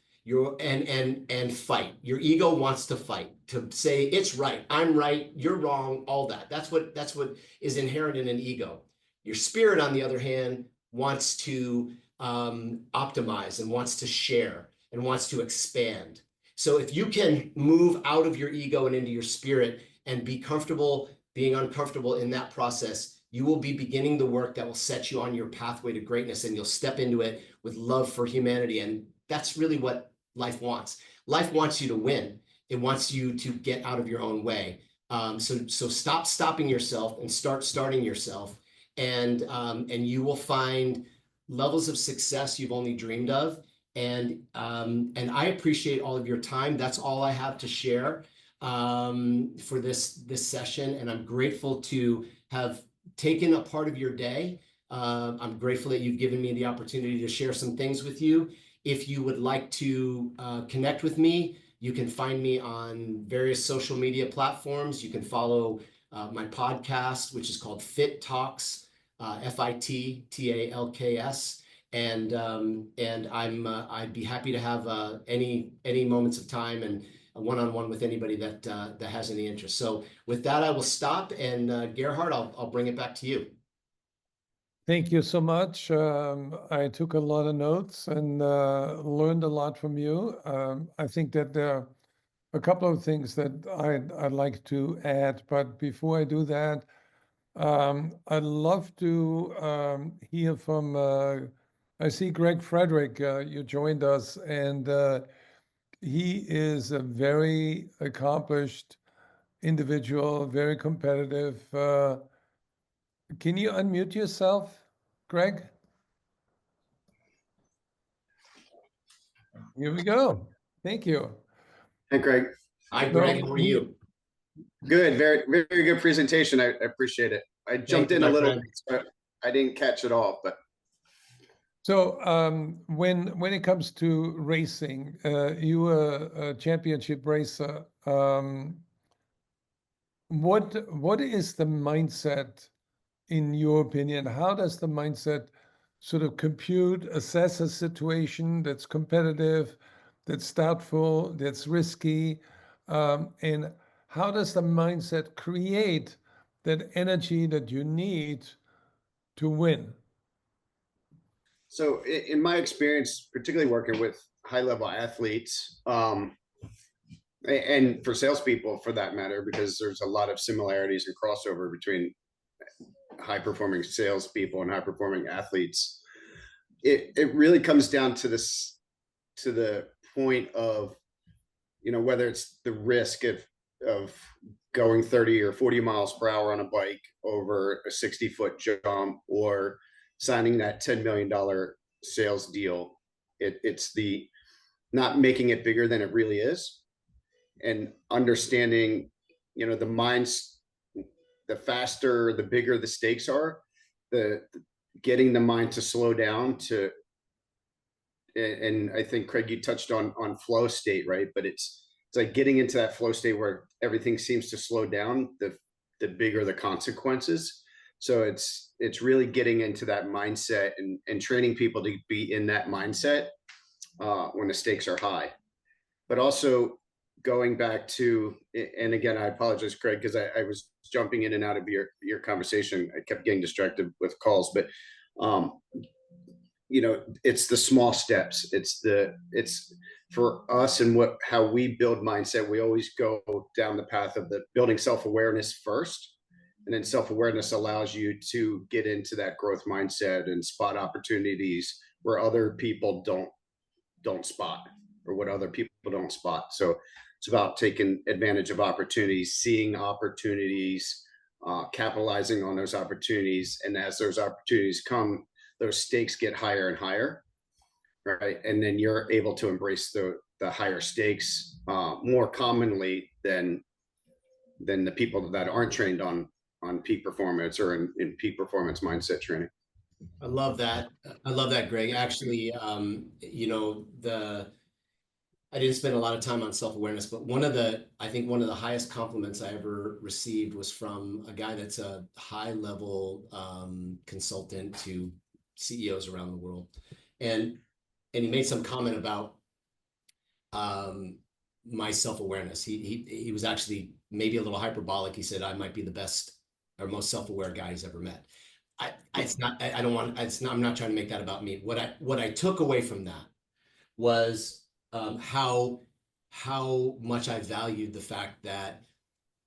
and fight. Your ego wants to fight, to say it's right, I'm right, you're wrong, all that. That's what is inherent in an ego. Your spirit, on the other hand, wants to optimize and wants to share and wants to expand. So if you can move out of your ego and into your spirit and be comfortable being uncomfortable in that process, you will be beginning the work that will set you on your pathway to greatness, and you'll step into it with love for humanity. And that's really what life wants. Life wants you to win. It wants you to get out of your own way. So stop stopping yourself and start starting yourself. And you will find levels of success you've only dreamed of. And I appreciate all of your time. That's all I have to share for this session. And I'm grateful to have taken a part of your day. I'm grateful that you've given me the opportunity to share some things with you. If you would like to connect with me, you can find me on various social media platforms. You can follow my podcast, which is called Fit Talks, FITTALKS, and I'd be happy to have any moments of time and a one-on-one with anybody that has any interest. So with that, I will stop, and Gerhard, I'll bring it back to you. Thank you so much. I took a lot of notes and learned a lot from you. I think that there are a couple of things that I'd like to add, but before I do that, I'd love to hear from, I see Greg Frederick, you joined us, and he is a very accomplished individual, very competitive. Can you unmute yourself, Greg? Here we go. Thank you. Hey, Greg. Hi, Greg. How are you? Good. Very, very good presentation. I appreciate it. I jumped in a little, but I didn't catch it all. But So when it comes to racing, you were a championship racer. What is the mindset, in your opinion? How does the mindset sort of compute, assess a situation that's competitive, that's doubtful, that's risky, and how does the mindset create that energy that you need to win? So in my experience, particularly working with high level athletes, and for salespeople for that matter, because there's a lot of similarities and crossover between high performing salespeople and high performing athletes. It really comes down to this, to the point of, you know, whether it's the risk of going 30 or 40 miles per hour on a bike over a 60-foot jump, or signing that $10 million sales deal. It's the not making it bigger than it really is, and understanding, you know, the minds, the faster, the bigger the stakes are, the getting the mind to slow down to, and I think Craig, you touched on flow state, right? But it's like getting into that flow state where everything seems to slow down, the bigger the consequences. So it's really getting into that mindset and training people to be in that mindset when the stakes are high. But also going back to, and again, I apologize, Craig, because I was jumping in and out of your conversation. I kept getting distracted with calls, but you know, it's the small steps. It's for us, and how we build mindset. We always go down the path of the building self-awareness first, and then self-awareness allows you to get into that growth mindset and spot opportunities where other people don't spot, or what other people don't spot. So it's about taking advantage of opportunities, seeing opportunities, capitalizing on those opportunities. And as those opportunities come, those stakes get higher and higher, right? And then you're able to embrace the higher stakes more commonly than the people that aren't trained on peak performance or in peak performance mindset training. I love that. I love that, Greg. Actually, you know, I didn't spend a lot of time on self-awareness, but I think one of the highest compliments I ever received was from a guy that's a high-level consultant to CEOs around the world. And he made some comment about my self-awareness. He was actually maybe a little hyperbolic. He said I might be the best or most self-aware guy he's ever met. It's not, I don't want, it's not, I'm not trying to make that about me. What I took away from that was how much I valued the fact that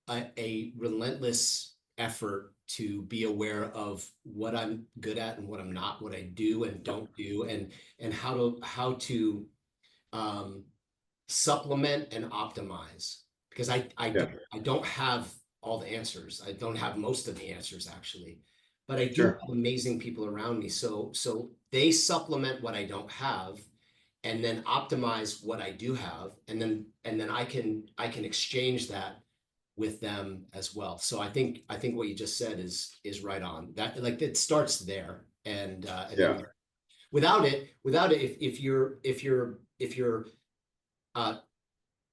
a relentless effort to be aware of what I'm good at and what I'm not, what I do and don't do, and how to supplement and optimize, because I don't have all the answers. I don't have most of the answers actually, but I do have amazing people around me. So they supplement what I don't have, and then optimize what I do have, and then I can exchange that with them as well. So I think what you just said is right on. That, like, it starts there, and without it, if you're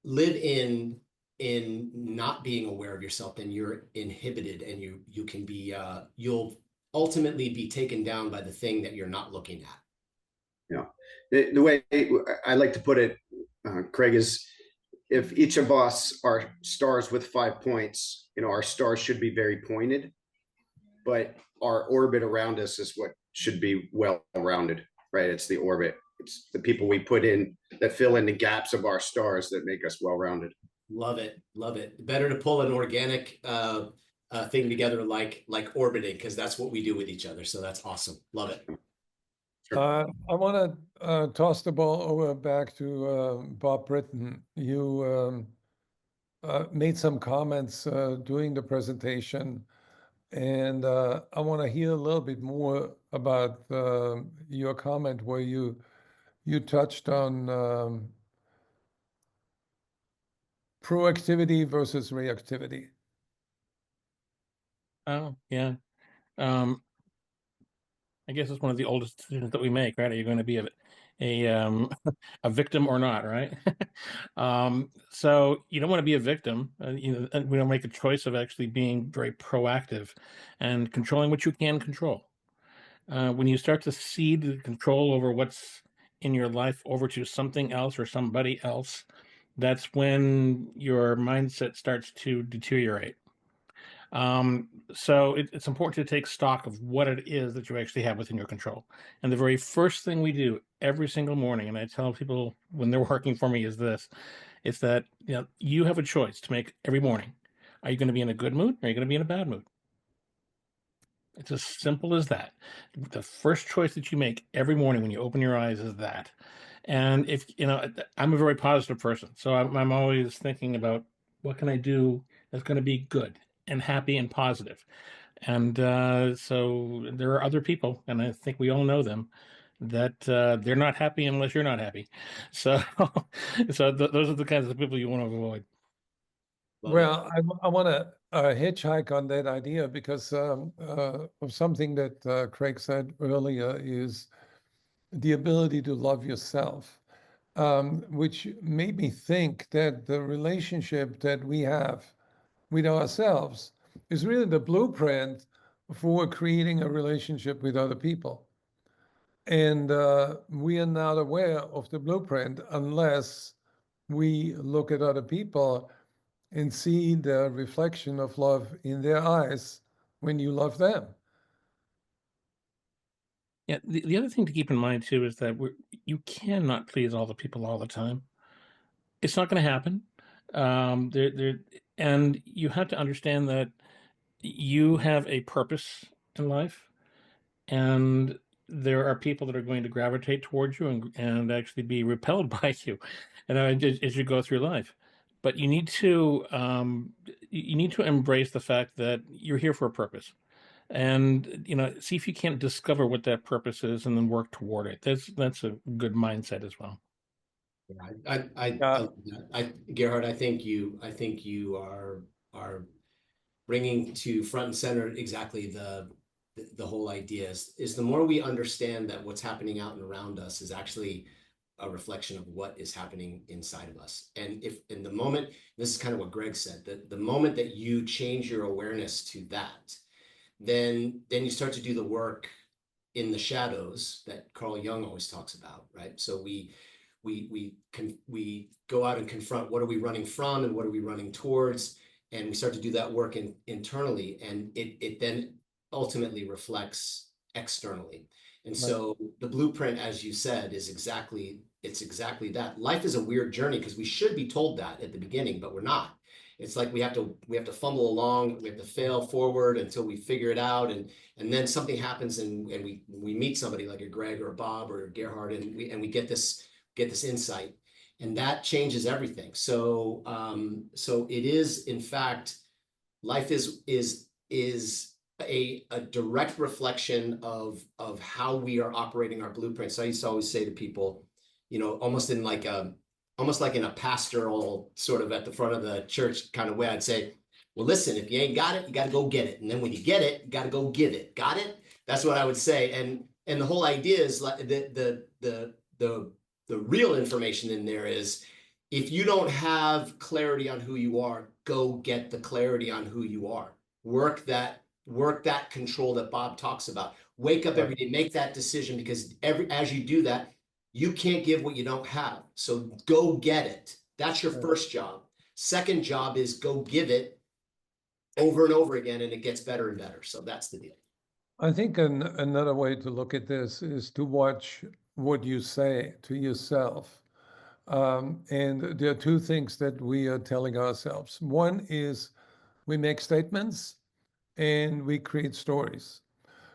live in not being aware of yourself, then you're inhibited, and you can be you'll ultimately be taken down by the thing that you're not looking at. Yeah. The way I like to put it, Craig, is if each of us are stars with 5 points, you know, our stars should be very pointed, but our orbit around us is what should be well-rounded, right? It's the orbit. It's the people we put in that fill in the gaps of our stars that make us well-rounded. Love it. Love it. Better to pull an organic thing together like orbiting, because that's what we do with each other. So that's awesome. Love it. I want to toss the ball over back to Bob Britton. You made some comments during the presentation, and I want to hear a little bit more about your comment where you touched on proactivity versus reactivity. Oh, yeah. I guess it's one of the oldest decisions that we make, right? Are you going to be a a victim or not, right? So you don't want to be a victim. And we don't make a choice of actually being very proactive and controlling what you can control. When you start to cede the control over what's in your life over to something else or somebody else, that's when your mindset starts to deteriorate. So it's important to take stock of what it is that you actually have within your control. And the very first thing we do every single morning, and I tell people when they're working for me, is this: it's that you have a choice to make every morning. Are you going to be in a good mood, or are you going to be in a bad mood? It's as simple as that. The first choice that you make every morning when you open your eyes is that. And if I'm a very positive person, so I'm always thinking about what can I do that's going to be good and happy and positive. And so there are other people, and I think we all know them, that they're not happy unless you're not happy. So, those are the kinds of people you want to avoid. Well, I want to hitchhike on that idea because of something that Craig said earlier is the ability to love yourself, which made me think that the relationship that we have with ourselves is really the blueprint for creating a relationship with other people. And we are not aware of the blueprint unless we look at other people and see the reflection of love in their eyes when you love them. Yeah, the other thing to keep in mind too is that you cannot please all the people all the time. It's not going to happen. And you have to understand that you have a purpose in life, and there are people that are going to gravitate towards you and actually be repelled by you, and as you go through life. But you need to embrace the fact that you're here for a purpose, and see if you can't discover what that purpose is and then work toward it. That's a good mindset as well. Gerhard, I think you are bringing to front and center exactly the whole idea is the more we understand that what's happening out and around us is actually a reflection of what is happening inside of us. And if in the moment, this is kind of what Greg said, that the moment that you change your awareness to that, then you start to do the work in the shadows that Carl Jung always talks about, right? So we go out and confront what are we running from and what are we running towards, and we start to do that work internally, and it then ultimately reflects externally. And so the blueprint, as you said, is exactly that. Life is a weird journey because we should be told that at the beginning, but we're not. It's like we have to fumble along, we have to fail forward until we figure it out, and then something happens, and we meet somebody like a Greg or a Bob or a Gerhard, and we get this insight, and that changes everything. So it is, in fact, life is a direct reflection of how we are operating our blueprints. So I used to always say to people, almost like in a pastoral sort of at the front of the church kind of way, I'd say, well, listen, if you ain't got it, you got to go get it. And then when you get it, you got to go give it. Got it? That's what I would say. And the whole idea is like the real information in there is, if you don't have clarity on who you are, go get the clarity on who you are. Work that control that Bob talks about. Wake up every day, make that decision, because as you do that, you can't give what you don't have. So go get it. That's your first job. Second job is go give it over and over again, and it gets better and better. So that's the deal. I think another way to look at this is to watch what you say to yourself. And there are two things that we are telling ourselves. One is we make statements and we create stories.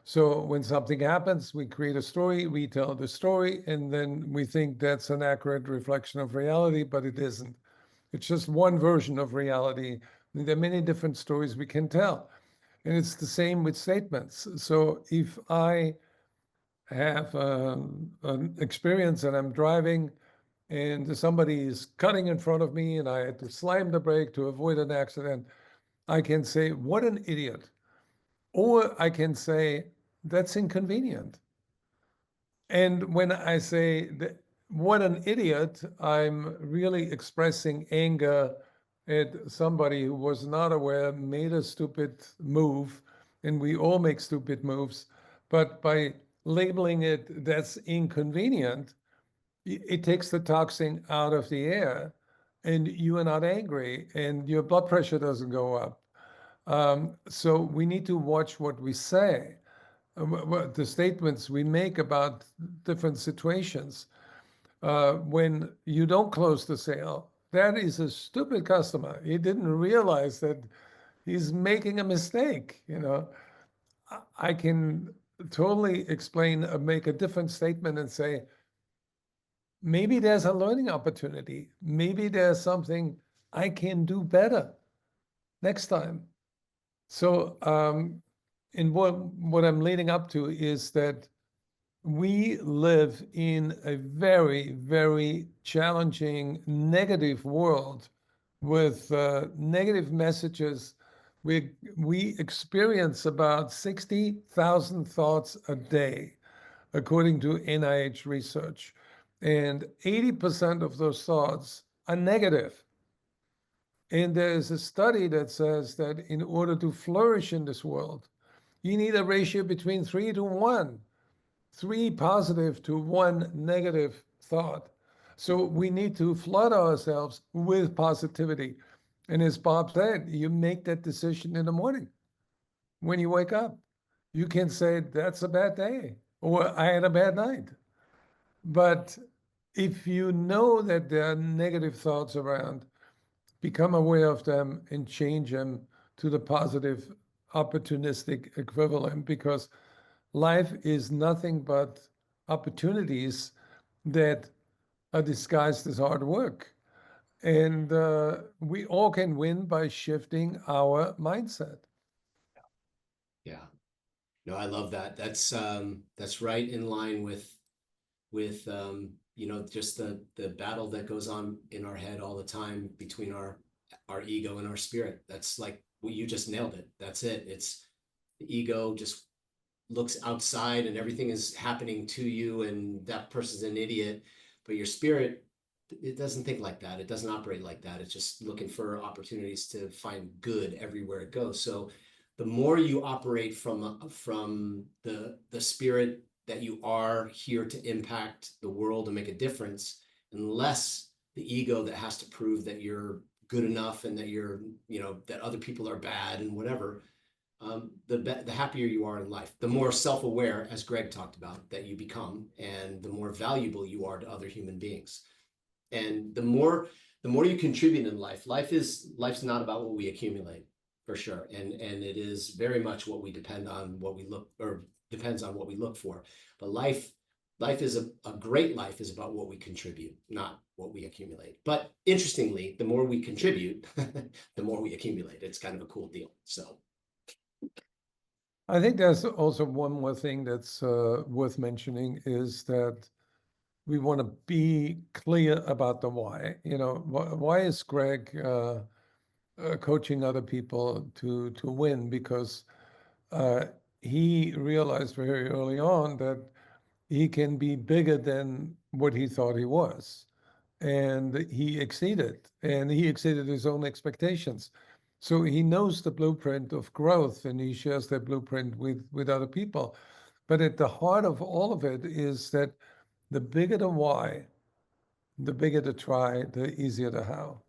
So when something happens, we create a story, we tell the story, and then we think that's an accurate reflection of reality, but it isn't. It's just one version of reality. There are many different stories we can tell. And it's the same with statements. So if I have an experience and I'm driving and somebody is cutting in front of me and I had to slam the brake to avoid an accident, I can say, what an idiot. Or I can say, that's inconvenient. And when I say that, what an idiot, I'm really expressing anger at somebody who was not aware, made a stupid move, and we all make stupid moves. But by labeling it that's inconvenient, it takes the toxin out of the air, and you are not angry, and your blood pressure doesn't go up. So we need to watch what we say, the statements we make about different situations. When you don't close the sale, that is a stupid customer. He didn't realize that he's making a mistake. I can totally explain, make a different statement and say, maybe there's a learning opportunity. Maybe there's something I can do better next time. So, and what I'm leading up to is that we live in a very, very challenging, negative world with negative messages. We experience about 60,000 thoughts a day, according to NIH research. And 80% of those thoughts are negative. And there's a study that says that in order to flourish in this world, you need a ratio between 3 to 1, 3 positive to 1 negative thought. So we need to flood ourselves with positivity. And as Bob said, you make that decision in the morning when you wake up. You can say, that's a bad day, or I had a bad night. But if you know that there are negative thoughts around, become aware of them and change them to the positive, opportunistic equivalent, because life is nothing but opportunities that are disguised as hard work. And we all can win by shifting our mindset. Yeah. No, I love that. That's right in line with just the battle that goes on in our head all the time between our ego and our spirit. That's like, well, you just nailed it. That's it. It's the ego just looks outside and everything is happening to you and that person's an idiot, but your spirit, it doesn't think like that. It doesn't operate like that. It's just looking for opportunities to find good everywhere it goes. So the more you operate from the spirit that you are here to impact the world and make a difference, and less the ego that has to prove that you're good enough and that you're, that other people are bad and whatever, the happier you are in life, the more self-aware, as Greg talked about, that you become, and the more valuable you are to other human beings. And the more you contribute in life's not about what we accumulate, for sure. And it is very much what we depends on what we look for. But life is a great life is about what we contribute, not what we accumulate. But interestingly, the more we contribute, the more we accumulate. It's kind of a cool deal. So I think there's also one more thing that's worth mentioning is that we want to be clear about the why. Why is Greg coaching other people to win? Because he realized very early on that he can be bigger than what he thought he was. And he exceeded his own expectations. So he knows the blueprint of growth and he shares that blueprint with other people. But at the heart of all of it is that the bigger the why, the bigger the try, the easier the how.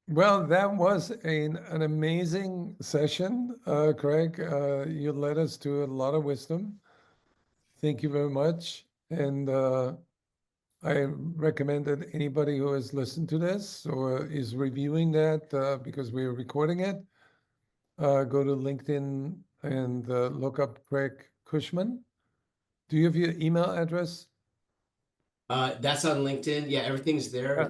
Well, that was an amazing session, Craig. You led us to a lot of wisdom. Thank you very much. And I recommend that anybody who has listened to this or is reviewing that, because we're recording it, go to LinkedIn and look up Craig Cushman. Do you have your email address? that's on LinkedIn. Yeah, everything's there. Yeah.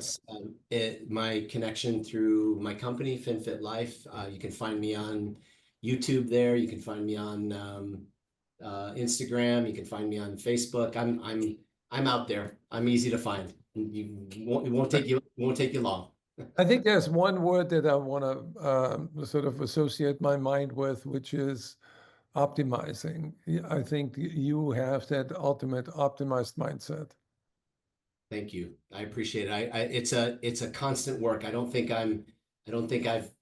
It's my connection through my company, FinFit Life. You can find me on YouTube there. You can find me on Instagram. You can find me on Facebook. I'm out there. I'm easy to find. It won't take you long. I think there's one word that I want to sort of associate my mind with, which is optimizing. I think you have that ultimate optimized mindset. Thank you. I appreciate it. It's a constant work. I don't think I've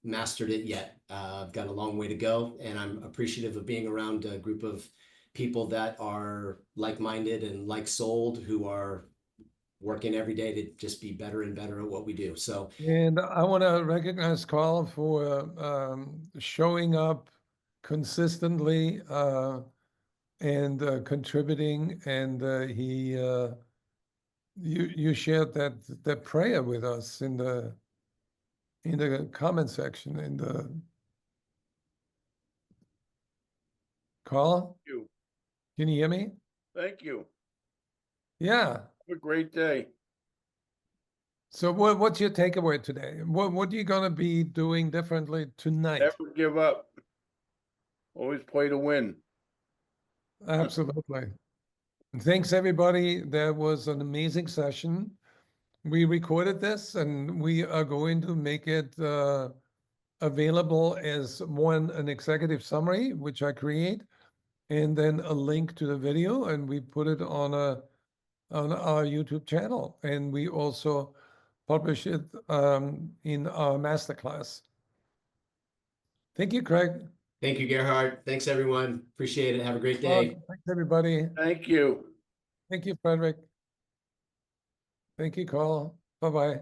mastered it yet. I've got a long way to go, and I'm appreciative of being around a group of people that are like-minded and like-souled, who are working every day to just be better and better at what we do. So, And I want to recognize Carl for showing up consistently and contributing. And you shared that prayer with us in the comment section in the Carl. You. Can you hear me? Thank you. Yeah. Have a great day. So what's your takeaway today? What are you going to be doing differently tonight? Never give up. Always play to win. Absolutely. Thanks, everybody. That was an amazing session. We recorded this and we are going to make it available as an executive summary, which I create, and then a link to the video, and we put it on our YouTube channel. And we also publish it in our masterclass. Thank you, Craig. thank you, Gerhard. Thanks, everyone. Appreciate it. Have a great day. Thanks, everybody. Thank you. Thank you, Frederick. Thank you, Carl. Bye-bye.